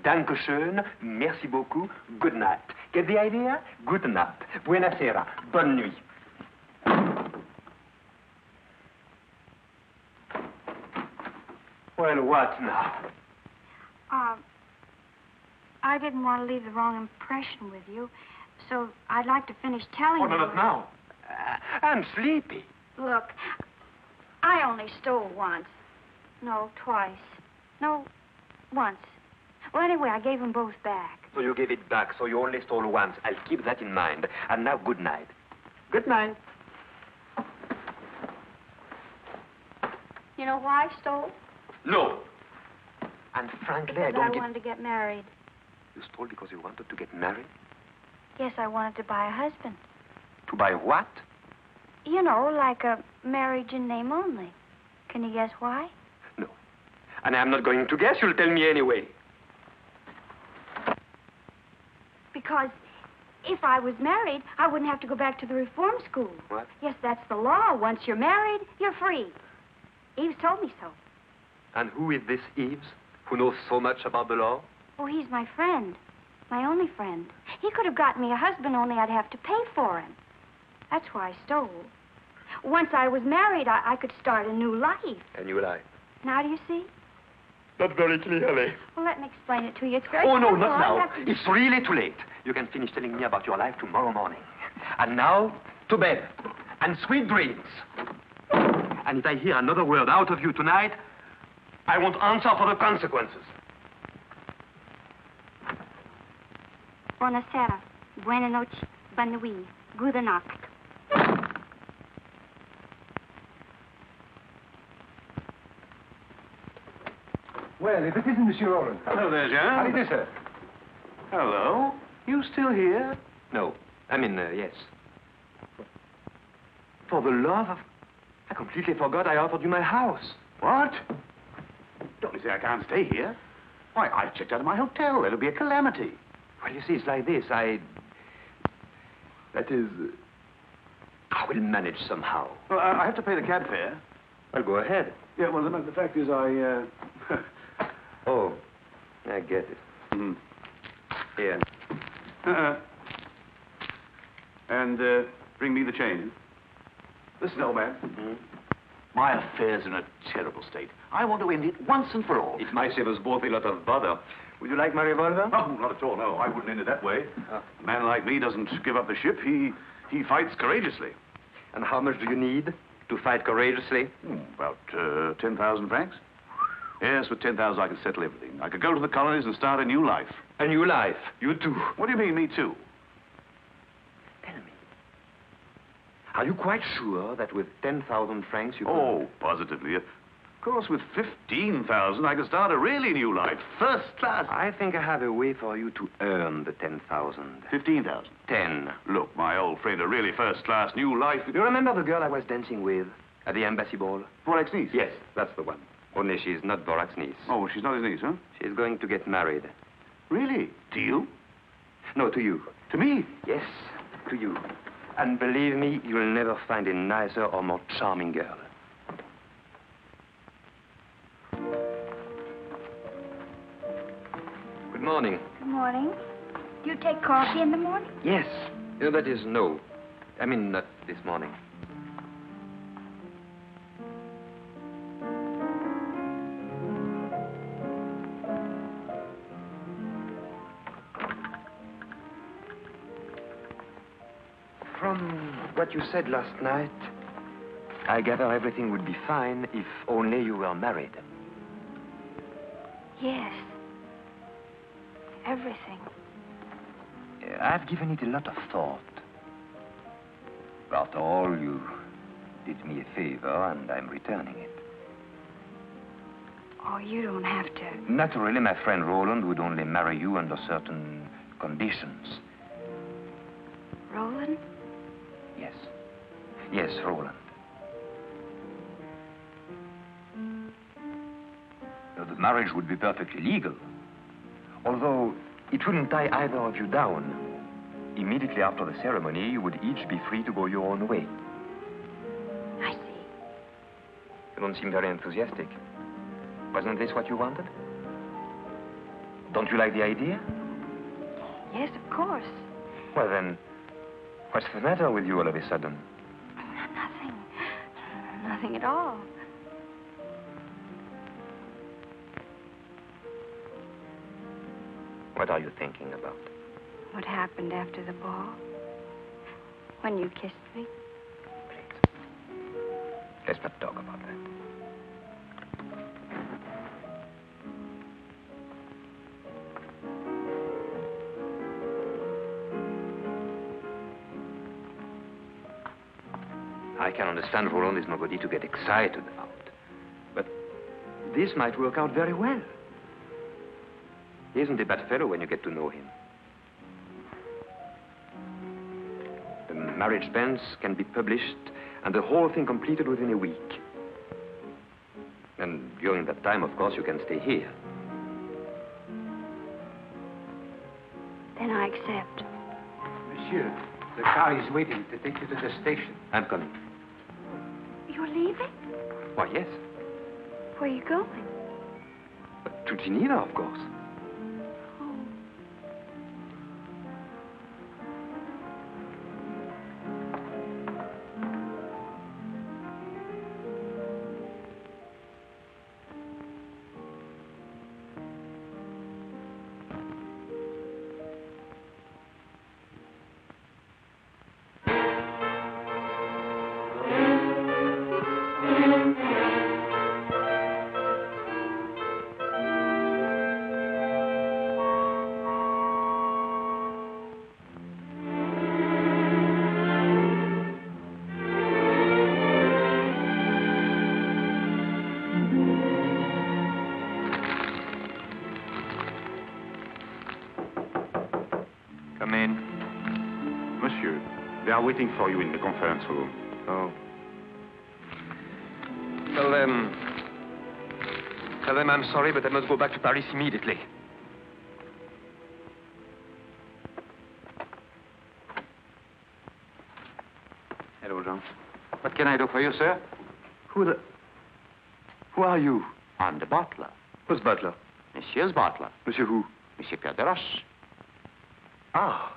Dankeschön, merci beaucoup, good night. Get the idea? Good night. Buonasera, bonne nuit. Well, what now? I didn't want to leave the wrong impression with you, so I'd like to finish telling you. Oh, no, not now. I'm sleepy. Look, I only stole once. No, twice. No, Once. Well, anyway, I gave them both back. So you gave it back, so you only stole once. I'll keep that in mind. And now, good night. Good night. You know why I stole? No. And frankly, Because I don't wanted to get married. You stole because you wanted to get married? Yes, I wanted to buy a husband. To buy what? You know, like a marriage in name only. Can you guess why? No. And I'm not going to guess. You'll tell me anyway. Because if I was married, I wouldn't have to go back to the reform school. What? Yes, that's the law. Once you're married, you're free. Eves told me so. And who is this Eves, who knows so much about the law? Oh, he's my friend. My only friend. He could have gotten me a husband, only I'd have to pay for him. That's why I stole. Once I was married, I could start a new life. A new life? Now do you see? Not very clearly. Well, let me explain it to you. It's very Oh, no, simple. not now. I have to... It's really too late. You can finish telling me about your life tomorrow morning. And now, to bed. And sweet dreams. And if I hear another word out of you tonight, I won't answer for the consequences. Buonasera. Buona noche. Bonne nuit. Gute Nacht. Well, if it isn't Monsieur Roland. Hello there, Jean. How do you do, sir? Hello. You still here? No. I mean, yes. For the love of... I completely forgot I offered you my house. What? Don't you say I can't stay here? Why, I've checked out of my hotel. It'll be a calamity. Well, you see, it's like this. That is... I will manage somehow. Well, I have to pay the cab fare. Well, go ahead. Yeah, well, the fact is Oh, I get it. Mm. Here. And bring me the change. Listen, old man. Mm-hmm. My affairs are in a terrible state. I want to end it once and for all. It might save us both a lot of bother. Would you like my revolver? Oh, not at all, no. I wouldn't end it that way. A man like me doesn't give up the ship. He fights courageously. And how much do you need to fight courageously? About 10,000 francs. Yes, with 10,000 I could settle everything. I could go to the colonies and start a new life. A new life? You too? What do you mean, me too? Tell me. Are you quite sure that with 10,000 francs you could... Oh, positively. Of course, with 15,000 I could start a really new life. First class. I think I have a way for you to earn the 10,000. 15,000? 10. Look, my old friend, a really first-class new life... You remember the girl I was dancing with at the embassy ball? Vorak's niece? Yes, that's the one. Only she's not Vorak's niece. Oh, she's not his niece, huh? She's going to get married. Really? To you? No, to you. To me? Yes, to you. And believe me, you'll never find a nicer or more charming girl. Good morning. Good morning. Do you take coffee in the morning? Yes. That is, no. I mean, not this morning. From what you said last night, I gather everything would be fine if only you were married. Yes. Everything. I've given it a lot of thought. After all, you did me a favor, and I'm returning it. Oh, you don't have to. Naturally, my friend Roland would only marry you under certain conditions. Roland? Yes. Yes, Roland. The marriage would be perfectly legal. Although it wouldn't tie either of you down. Immediately after the ceremony, you would each be free to go your own way. I see. You don't seem very enthusiastic. Wasn't this what you wanted? Don't you like the idea? Yes, of course. Well, then, what's the matter with you all of a sudden? Nothing. Nothing at all. What are you thinking about? What happened after the ball? When you kissed me? Let's not talk about that. I can understand Roland is nobody to get excited about. But this might work out very well. He isn't a bad fellow when you get to know him. The marriage banns can be published and the whole thing completed within a week. And during that time, of course, you can stay here. Then I accept. Monsieur, the car is waiting to take you to the station. I'm coming. You're leaving? Why, yes. Where are you going? To Geneva, of course. Come in. Monsieur, they are waiting for you in the conference room. Oh. Tell them I'm sorry, but I must go back to Paris immediately. Hello, Jean. What can I do for you, sir? Who are you? I'm the butler. Who's butler? Monsieur's butler. Monsieur who? Monsieur Pierre de Roche. Ah.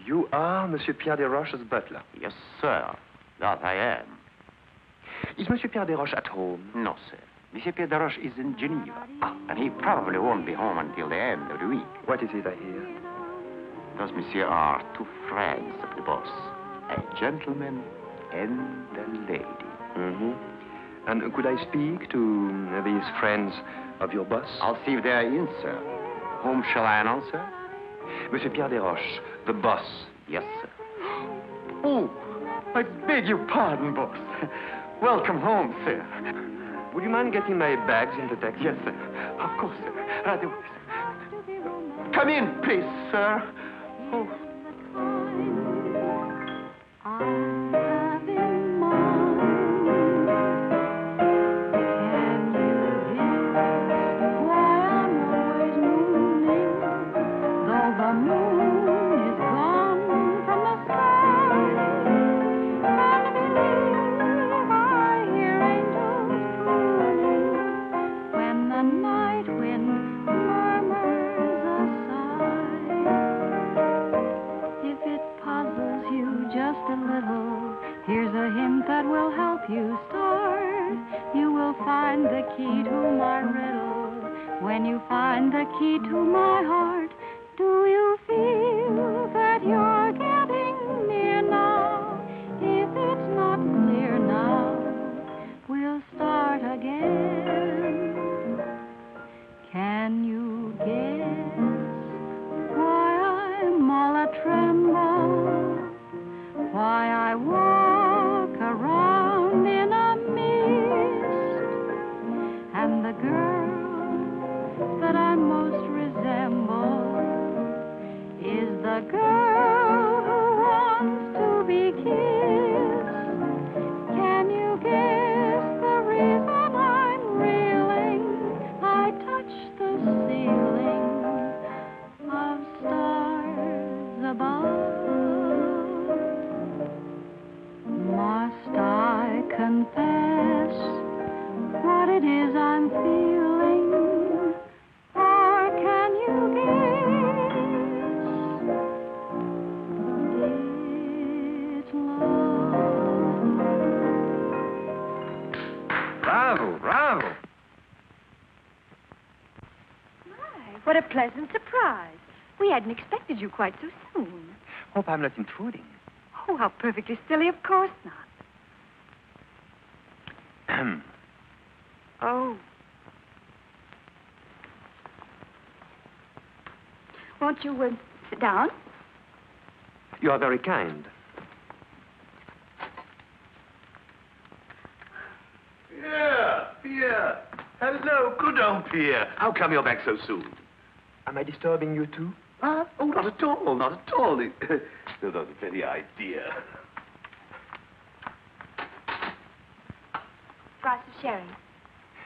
You are Monsieur Pierre de Roche's butler? Yes, sir. That I am. Is Monsieur Pierre de Roche at home? No, sir. Monsieur Pierre de Roche is in Geneva. And he probably won't be home until the end of the week. What is it I hear? Those, monsieur, are two friends of the boss. A gentleman and a lady. Mm-hmm. And could I speak to these friends of your boss? I'll see if they're in, sir. Whom shall I announce, sir? Monsieur Pierre de Roche, the boss. Yes, sir. Oh, I beg your pardon, boss. Welcome home, sir. Would you mind getting my bags in the taxi? Yes, sir. Of course, sir. Right away, sir. Come in, please, sir. Oh. Here's a hint that will help you start. You will find the key to my riddle when you find the key to my heart. Do you feel that you're getting near now? If it's not clear now, we'll start again. Can you guess why I'm all a tremble? Why I walk around in a mist, and the girl that I most resemble is the girl who wants to be kissed. Can you guess the reason I'm reeling? I touch the ceiling of stars above. Must I confess what it is I'm feeling? Or can you guess it's love? Bravo, bravo. My, what a pleasant surprise. We hadn't expected you quite so soon. Hope I'm not intruding. Oh, how perfectly silly. Of course not. Oh. Won't you sit down? You are very kind. Hello, good Jean-Pierre. How come you're back so soon? Am I disturbing you too? Huh? Oh, not at all, not at all. No, not the very idea. Glass of sherry.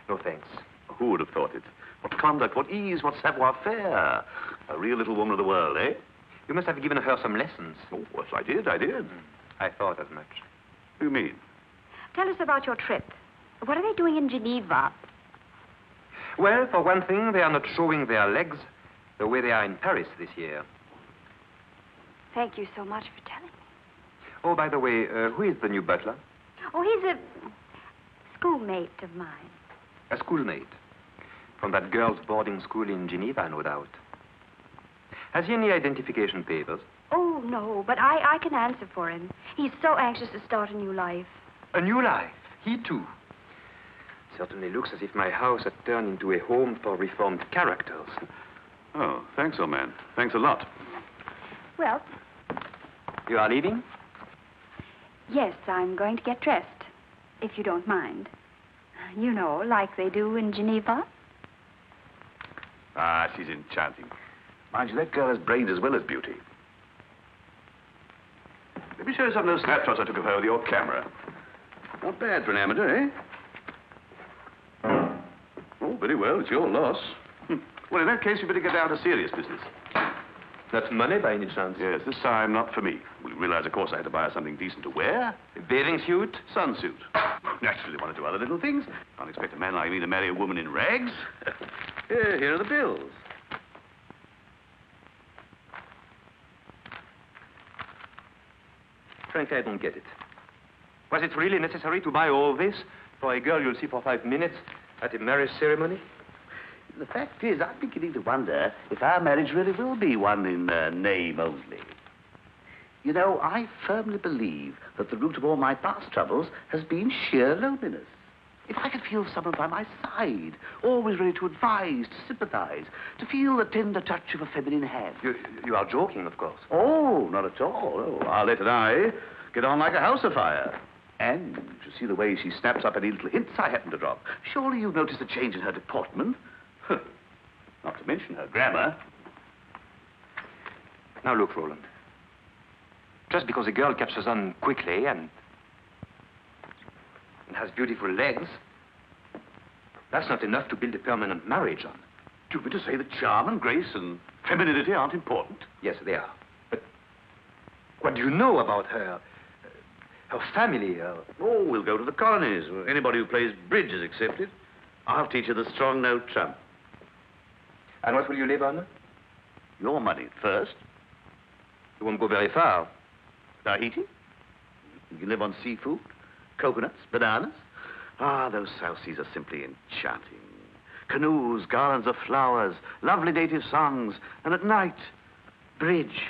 No, thanks. Who would have thought it? What conduct, what ease, what savoir-faire. A real little woman of the world, eh? You must have given her some lessons. Oh, yes, I did. I thought as much. What do you mean? Tell us about your trip. What are they doing in Geneva? Well, for one thing, they are not showing their legs the way they are in Paris this year. Thank you so much for telling me. Oh, by the way, who is the new butler? Oh, he's a schoolmate of mine. A schoolmate. From that girls' boarding school in Geneva, no doubt. Has he any identification papers? Oh, no, but I can answer for him. He's so anxious to start a new life. A new life? He too? Certainly looks as if my house had turned into a home for reformed characters. Oh, thanks, old man. Thanks a lot. Well, You are leaving? yes, I'm going to get dressed, if you don't mind. You know, like they do in Geneva. Ah, she's enchanting. Mind you, that girl has brains as well as beauty. Let me show you some of those snapshots I took of her with your camera. Not bad for an amateur, eh? Oh, very well. It's your loss. Well, in that case, you better get down to serious business. That's money by any chance? Yes, this time not for me. We realize, of course, I had to buy her something decent to wear. A bathing suit? Sunsuit. Naturally, want to do other little things. Can't expect a man like me to marry a woman in rags. Here are the bills. Frankly, I don't get it. Was it really necessary to buy all this for a girl you'll see for 5 minutes at a marriage ceremony? The fact is, I'm beginning to wonder if our marriage really will be one in name only. You know, I firmly believe that the root of all my past troubles has been sheer loneliness. If I could feel someone by my side, always ready to advise, to sympathize, to feel the tender touch of a feminine hand. You are joking, of course. Oh, not at all. Oh, Arlette and I get on like a house afire. And to see the way she snaps up any little hints I happen to drop. surely you've noticed a change in her deportment. Not to mention her grammar. Now look, Roland. Just because a girl catches on quickly and has beautiful legs, that's not enough to build a permanent marriage on. Do you mean to say that charm and grace and femininity aren't important? Yes, they are. But what do you know about her? Her family? Oh, we'll go to the colonies. Anybody who plays bridge is accepted. I'll teach her the strong no trump. And what will you live on? Your money first. You won't go very far. Tahiti? You can live on seafood, coconuts, bananas. Ah, those South Seas are simply enchanting. Canoes, garlands of flowers, lovely native songs, and at night, bridge.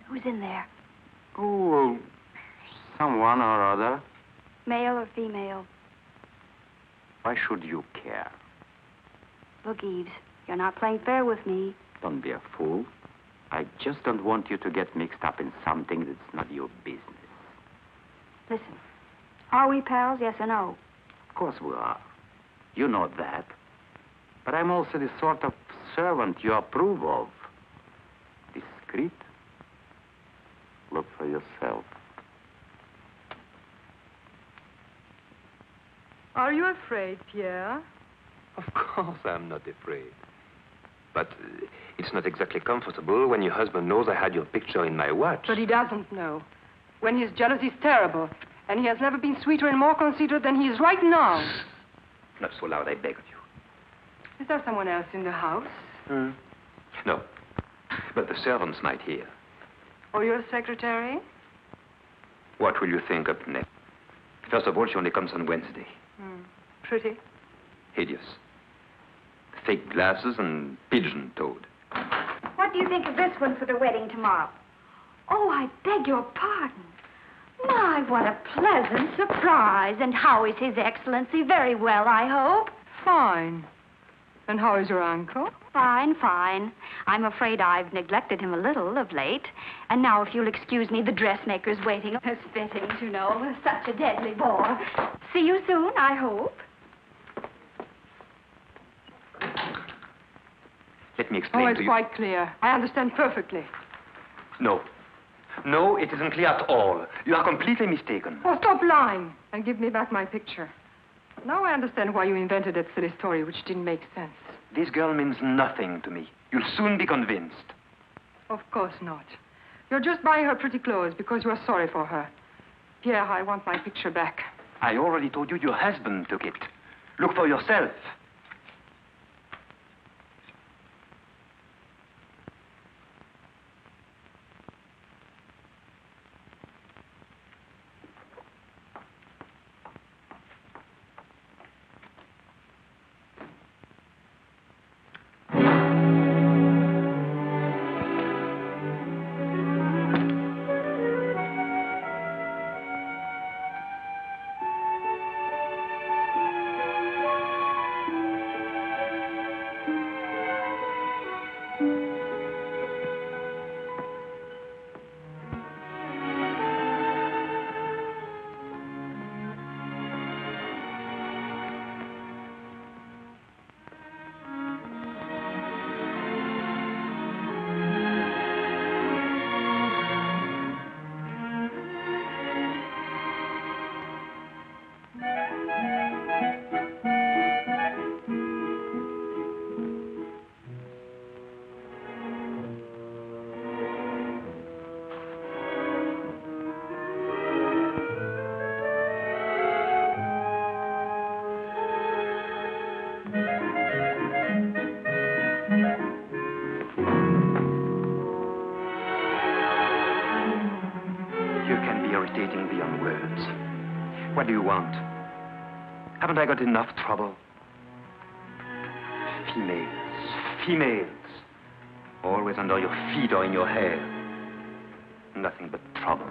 Who's in there? Oh, someone or other. Male or female? Why should you care? Look, Eves, you're not playing fair with me. Don't be a fool. I just don't want you to get mixed up in something that's not your business. Listen, are we pals, yes or no? Of course we are. You know that. But I'm also the sort of servant you approve of. Discreet. Look for yourself. Are you afraid, Pierre? Of course I'm not afraid. But it's not exactly comfortable when your husband knows I had your picture in my watch. But he doesn't know. When his jealousy is terrible, and he has never been sweeter and more considerate than he is right now. Not so loud, I beg of you. Is there someone else in the house? No. But the servants might hear. Or your secretary? What will you think up next? First of all, she only comes on Wednesday. Pretty. Hideous. Fake glasses and pigeon-toed. What do you think of this one for the wedding tomorrow? Oh, I beg your pardon. My, what a pleasant surprise. And how is His Excellency? Very well, I hope. Fine. And how is your uncle? Fine, fine. I'm afraid I've neglected him a little of late. And now, if you'll excuse me, the dressmaker's waiting. As fittings, you know. Such a deadly bore. See you soon, I hope. Let me explain it's to you. quite clear. I understand perfectly. No. No, it isn't clear at all. You are completely mistaken. Oh, stop lying and give me back my picture. Now I understand why you invented that silly story which didn't make sense. This girl means nothing to me. You'll soon be convinced. Of course not. You're just buying her pretty clothes because you are sorry for her. Pierre, I want my picture back. I already told you your husband took it. Look for yourself. Beyond words. What do you want? Haven't I got enough trouble? Females. Always under your feet or in your hair. Nothing but trouble.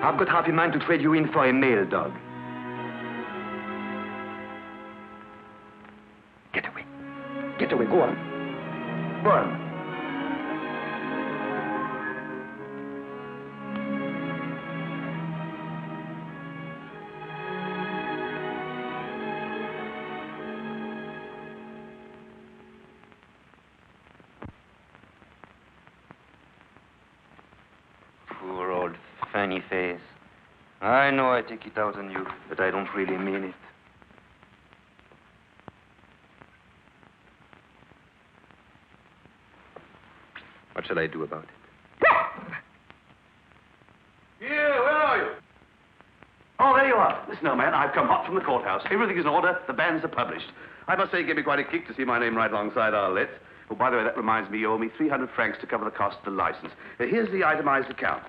I've got half a mind to trade you in for a male dog. Get away. Get away. Go on. Go on. Funny face. I know I take it out on you, but I don't really mean it. What shall I do about it? Yeah, where are you? Oh, there you are. Listen, old man, I've come hot from the courthouse. Everything is in order. The banns are published. I must say it gave me quite a kick to see my name right alongside Arlette's. Oh, by the way, that reminds me, you owe me 300 francs to cover the cost of the license. Here's the itemized account.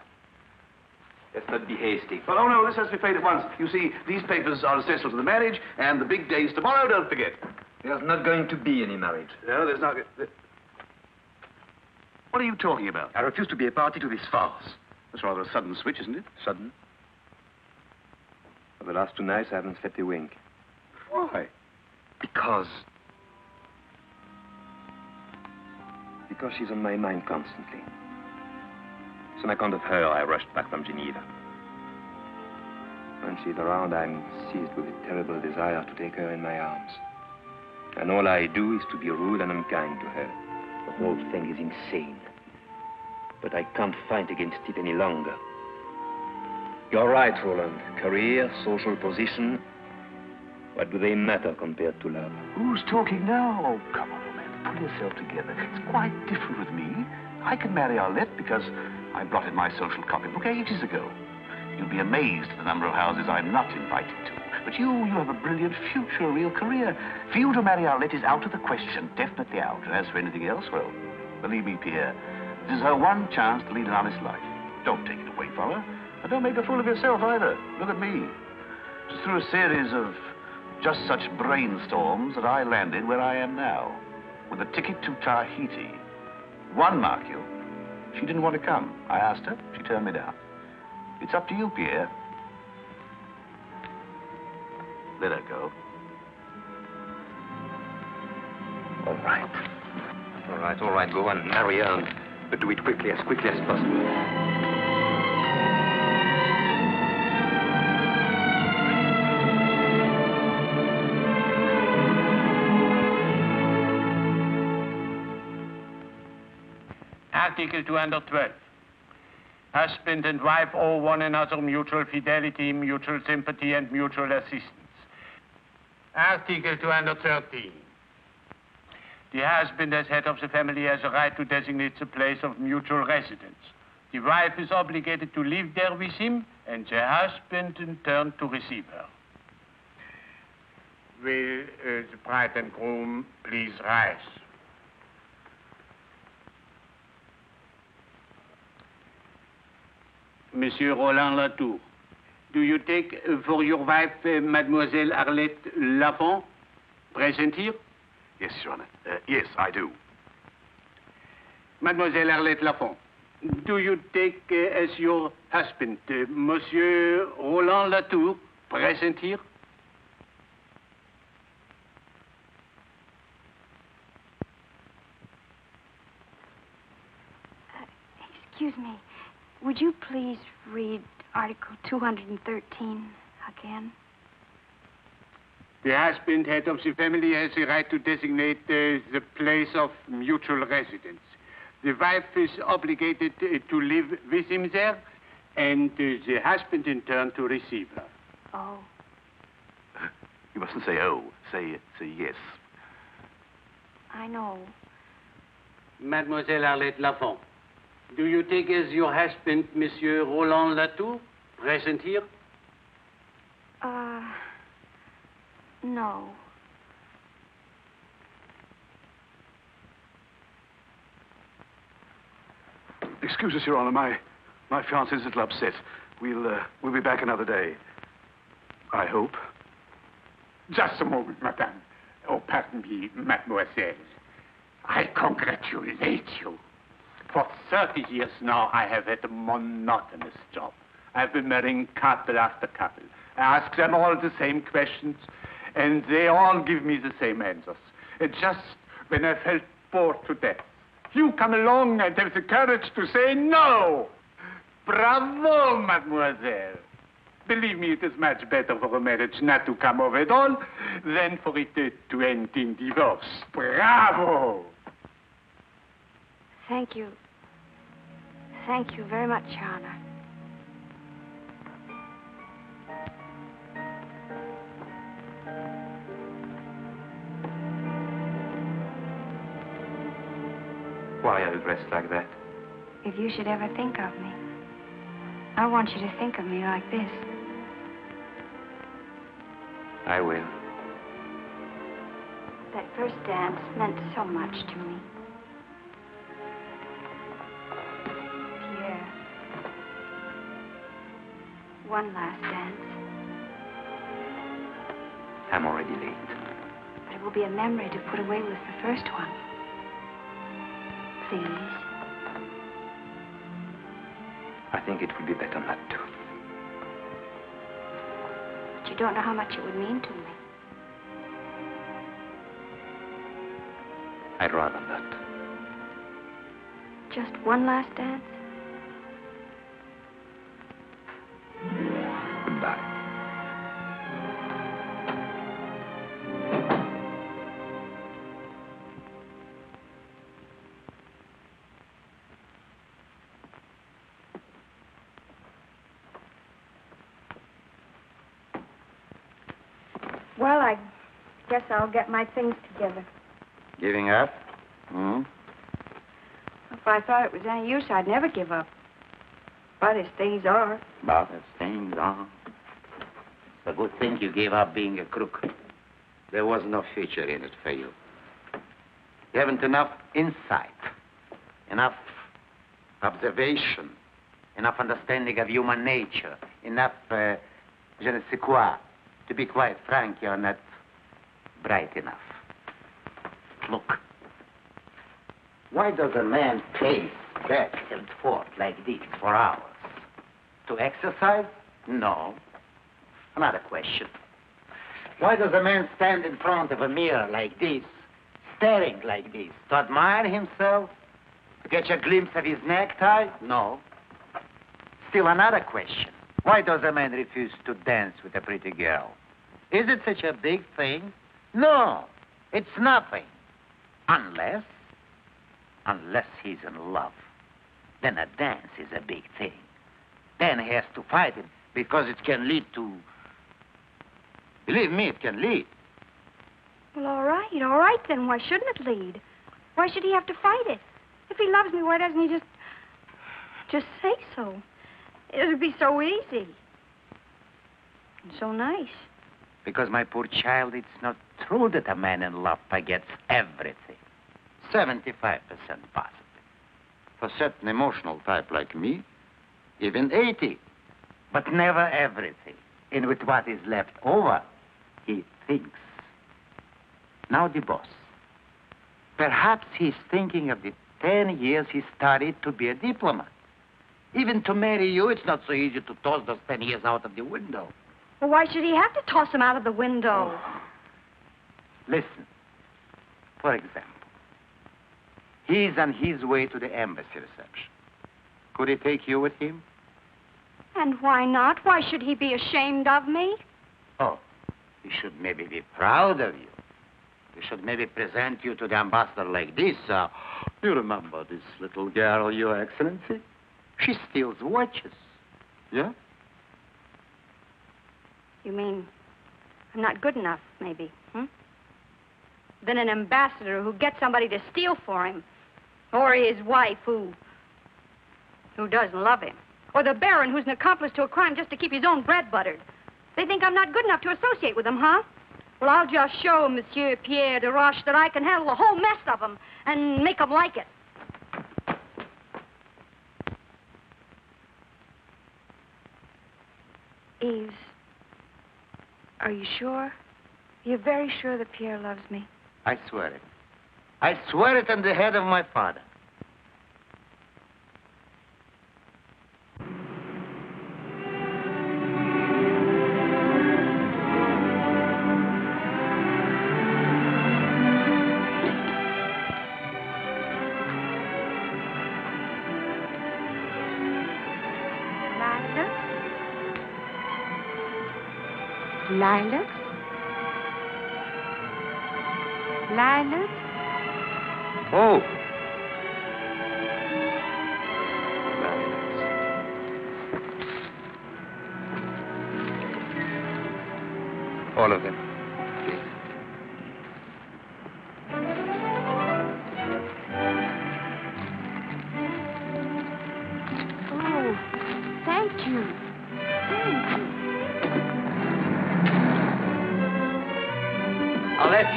Let's not be hasty. Well, oh no, this has to be paid at once. You see, these papers are essential to the marriage, and the big day's tomorrow, don't forget. There's not going to be any marriage. No, there's not... What are you talking about? I refuse to be a party to this farce. That's rather a sudden switch, isn't it? Sudden? For the last 2 nights, I haven't slept a wink. Why? Because she's on my mind constantly. So on account of her, I rushed back from Geneva. When she's around, I'm seized with a terrible desire to take her in my arms. And all I do is to be rude and unkind to her. The whole thing is insane. But I can't fight against it any longer. You're right, Roland. Career, social position, what do they matter compared to love? Who's talking now? Oh, come on, old man. Pull yourself together. It's quite different with me. I can marry Arlette because I blotted my social copybook ages ago. You'll be amazed at the number of houses I'm not invited to. But you have a brilliant future, a real career. For you to marry Arlette is out of the question, definitely out. And as for anything else, well, believe me, Pierre, this is her one chance to lead an honest life. Don't take it away from her. And don't make a fool of yourself either. Look at me. Just through a series of just such brainstorms that I landed where I am now, with a ticket to Tahiti. One, mark you, she didn't want to come. I asked her, she turned me down. It's up to you, Pierre. Let her go. All right, go on, marry her, but do it quickly as possible. Article 212. Husband and wife owe one another mutual fidelity, mutual sympathy, and mutual assistance. Article 213. The husband, as head of the family, has a right to designate the place of mutual residence. The wife is obligated to live there with him, and the husband, in turn, to receive her. Will the bride and groom please rise? Monsieur Roland Latour, do you take for your wife Mademoiselle Arlette Lafont, present here? Yes, Your Honor. Yes, I do. Mademoiselle Arlette Lafont, do you take as your husband Monsieur Roland Latour, present here? Excuse me. Would you please read Article 213 again? The husband, head of the family, has the right to designate the place of mutual residence. The wife is obligated to live with him there, and the husband, in turn, to receive her. Oh. You mustn't say oh. Say yes. I know. Mademoiselle Arlette Lafont, do you take as your husband Monsieur Roland Latour, present here? No. Excuse us, Your Honor. My fiancée's a little upset. We'll be back another day. I hope. Just a moment, madame. Oh, pardon me, mademoiselle. I congratulate you. For 30 years now, I have had a monotonous job. I've been marrying couple after couple. I ask them all the same questions, and they all give me the same answers. And just when I felt bored to death, you come along and have the courage to say no. Bravo, mademoiselle. Believe me, it is much better for a marriage not to come off at all than for it to end in divorce. Bravo! Thank you. Thank you very much, Your Honor. Why are you dressed like that? If you should ever think of me, I want you to think of me like this. I will. That first dance meant so much to me. Pierre. One last dance. I'm already late. But it will be a memory to put away with the first one. Please. I think it would be better not to. But you don't know how much it would mean to me. I'd rather not. Just one last dance? Goodbye. Well, I guess I'll get my things together. Giving up? If I thought it was any use, I'd never give up. But as things are... But as things are... It's a good thing you gave up being a crook. There was no future in it for you. You haven't enough insight, enough observation, enough understanding of human nature, enough je ne sais quoi. To be quite frank, you're not bright enough. Look. Why does a man pace back and forth like this for hours? To exercise? No. Another question. Why does a man stand in front of a mirror like this, staring like this? To admire himself? To catch a glimpse of his necktie? No. Still another question. Why does a man refuse to dance with a pretty girl? Is it such a big thing? No, it's nothing. Unless he's in love. Then a dance is a big thing. Then he has to fight it because it can lead to... Believe me, it can lead. Well, all right then. Why shouldn't it lead? Why should he have to fight it? If he loves me, why doesn't he just say so? It would be so easy. And so nice. Because, my poor child, it's not true that a man in love forgets everything. 75% possible. For certain emotional type like me, even 80. But never everything. And with what is left over, he thinks. Now the boss. Perhaps he's thinking of the 10 years he studied to be a diplomat. Even to marry you, it's not so easy to toss those 10 years out of the window. Well, why should he have to toss him out of the window? Oh. Listen. For example, he's on his way to the embassy reception. Could he take you with him? And why not? Why should he be ashamed of me? Oh, he should maybe be proud of you. He should maybe present you to the ambassador like this. You remember this little girl, Your Excellency? She steals watches. Yeah? You mean I'm not good enough, maybe, Then an ambassador who gets somebody to steal for him. Or his wife who doesn't love him. Or the baron who's an accomplice to a crime just to keep his own bread buttered. They think I'm not good enough to associate with them, huh? Well, I'll just show Monsieur Pierre de Roche that I can handle the whole mess of them and make them like it. Yves, are you sure? You're very sure that Pierre loves me? I swear it. I swear it on the head of my father. Lilacs? Lilacs? Oh. All of them, please. Oh, thank you. Thank you. Arlette.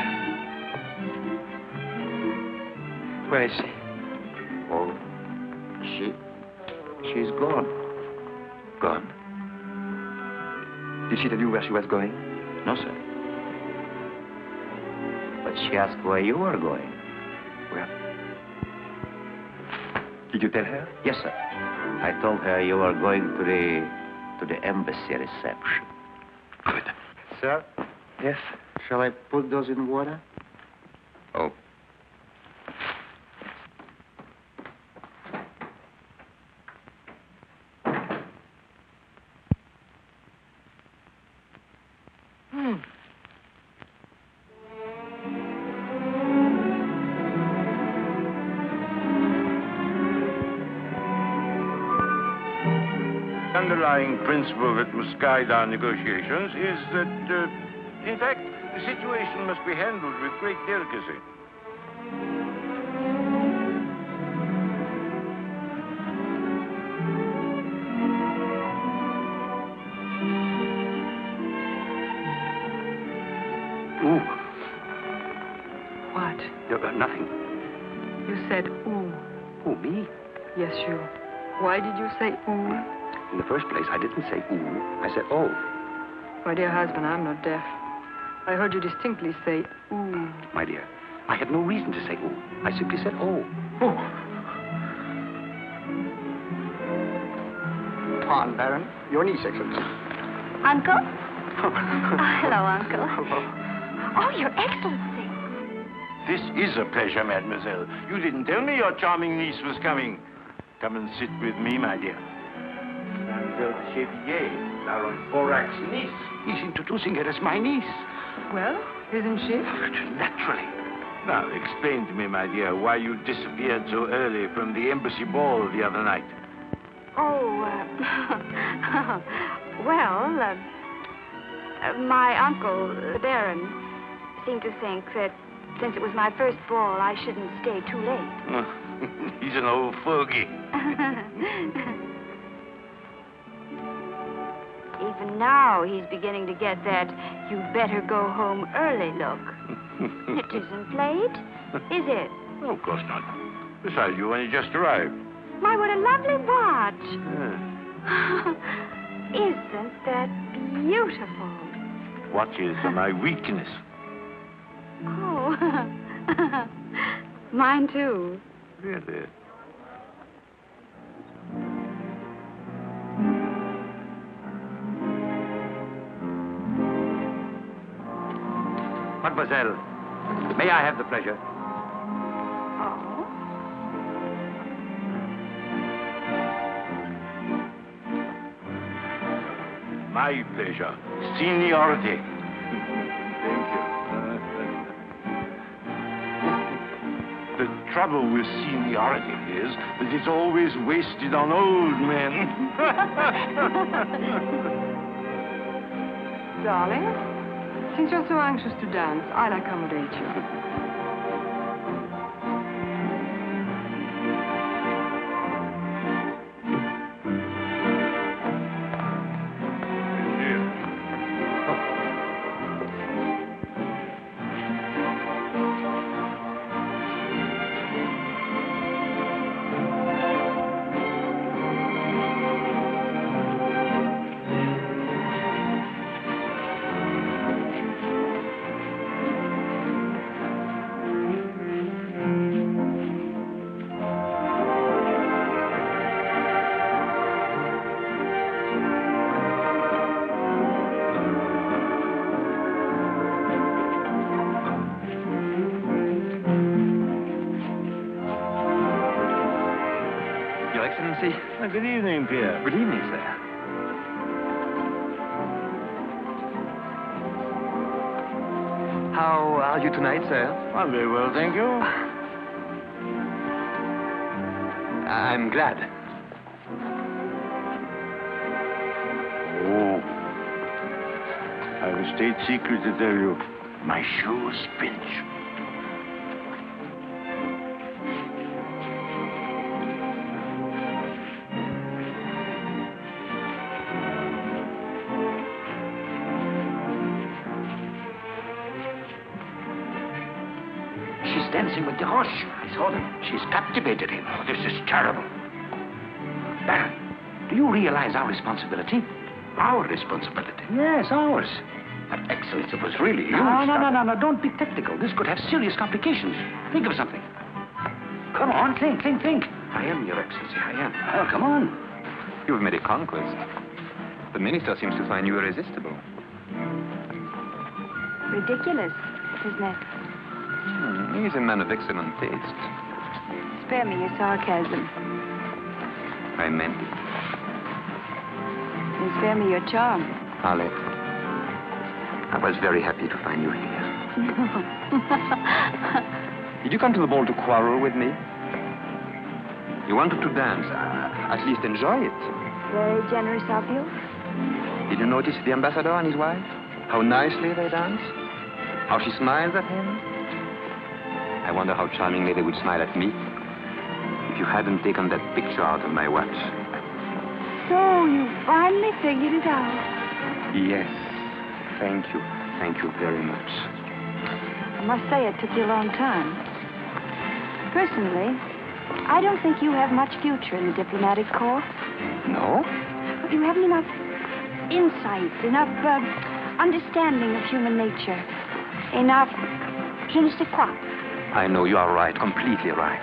Where is she? Oh, she's gone. Gone? Did she tell you where she was going? No, sir. But she asked where you were going. Where? Did you tell her? Yes, sir. I told her you were going to the embassy reception. Good. Sir? Yes? Shall I put those in water? Oh. The underlying principle that must guide our negotiations is that, in fact, the situation must be handled with great delicacy. Ooh. What? Nothing. You said ooh. Who, me? Yes, you. Why did you say ooh? In the first place, I didn't say ooh. I said oh. My dear husband, I'm not deaf. I heard you distinctly say ooh. My dear, I had no reason to say ooh. I simply said oh. Oh. Pardon, Baron. Your niece, Excellency. Uncle? Hello, Uncle. Hello. Oh, Your Excellency. This is a pleasure, mademoiselle. You didn't tell me your charming niece was coming. Come and sit with me, my dear. Mademoiselle de Chevilliers, Baron Forac's niece. He's introducing her as my niece. Well, isn't she? Naturally. Now, explain to me, my dear, why you disappeared so early from the embassy ball the other night. Oh, well, my uncle, the Baron, seemed to think that since it was my first ball, I shouldn't stay too late. He's an old fogey. Even now, he's beginning to get that you'd better go home early look. It isn't late, is it? Oh, of course not. Besides, you only just arrived. My, what a lovely watch. Yeah. Isn't that beautiful? Watches are my weakness. Oh, mine too. Really? Mademoiselle, may I have the pleasure? Oh? My pleasure. Seniority. Thank you. The trouble with seniority is that it's always wasted on old men. Darling, since you're so anxious to dance, I'll accommodate you. Good evening, Pierre. Good evening, sir. How are you tonight, sir? I'm very well, thank you. I'm glad. Oh. I have a state secret to tell you. My shoes pinch. Dancing with Desroches. I saw them. She's captivated him. Oh, this is terrible. Baron, do you realize our responsibility? Our responsibility. Yes, ours. But, Excellency, it was really you. No. Don't be technical. This could have serious complications. Think of something. Come on, think. I am, Your Excellency, I am. Oh, come on. You've made a conquest. The minister seems to find you irresistible. Ridiculous, isn't it? He's a man of excellent taste. Spare me your sarcasm. I meant it. And spare me your charm. Arlette, I was very happy to find you here. Did you come to the ball to quarrel with me? You wanted to dance. At least enjoy it. Very generous of you. Did you notice the ambassador and his wife? How nicely they dance? How she smiles at him? I wonder how charmingly they would smile at me if you hadn't taken that picture out of my watch. So you finally figured it out. Yes. Thank you. Thank you very much. I must say it took you a long time. Personally, I don't think you have much future in the diplomatic corps. No? But you haven't enough insight, enough understanding of human nature, enough je ne sais quoi. I know you are right, completely right.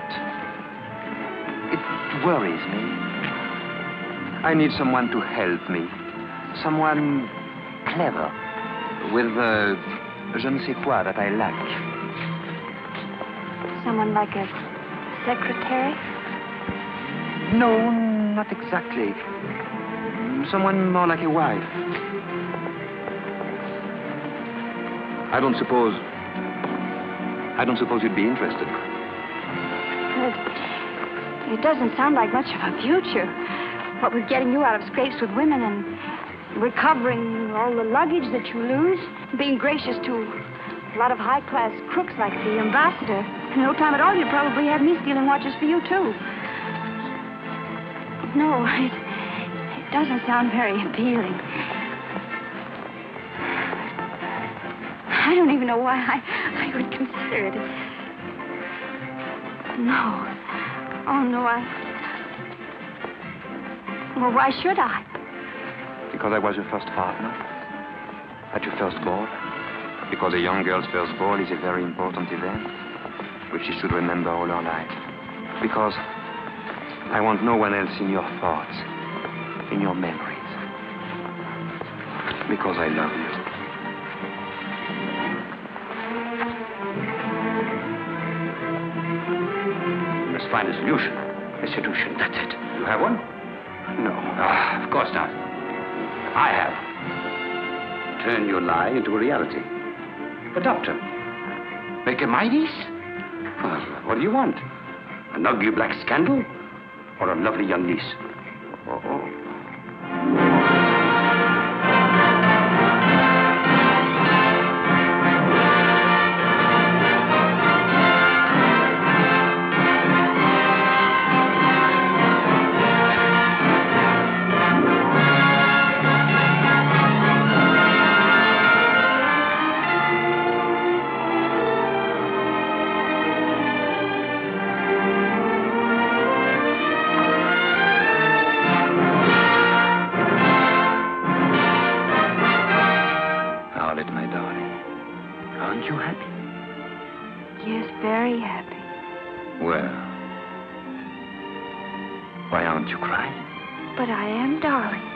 It worries me. I need someone to help me. Someone clever, with je ne sais quoi that I lack. Someone like a secretary? No, not exactly. Someone more like a wife. I don't suppose you'd be interested. It doesn't sound like much of a future. What with getting you out of scrapes with women and recovering all the luggage that you lose, being gracious to a lot of high-class crooks like the ambassador. In no time at all, you'd probably have me stealing watches for you, too. No, it doesn't sound very appealing. I don't even know why I would consider it. No. Oh, no, Well, why should I? Because I was your first partner. At your first ball. Because a young girl's first ball is a very important event, which she should remember all her life. Because I want no one else in your thoughts, in your memories. Because I love you. You must find a solution. A solution, that's it. You have one? No. Of course not. I have. Turn your lie into a reality. The doctor. Make her my niece? Well, what do you want? An ugly black scandal? Or a lovely young niece? Oh. But I am, darling.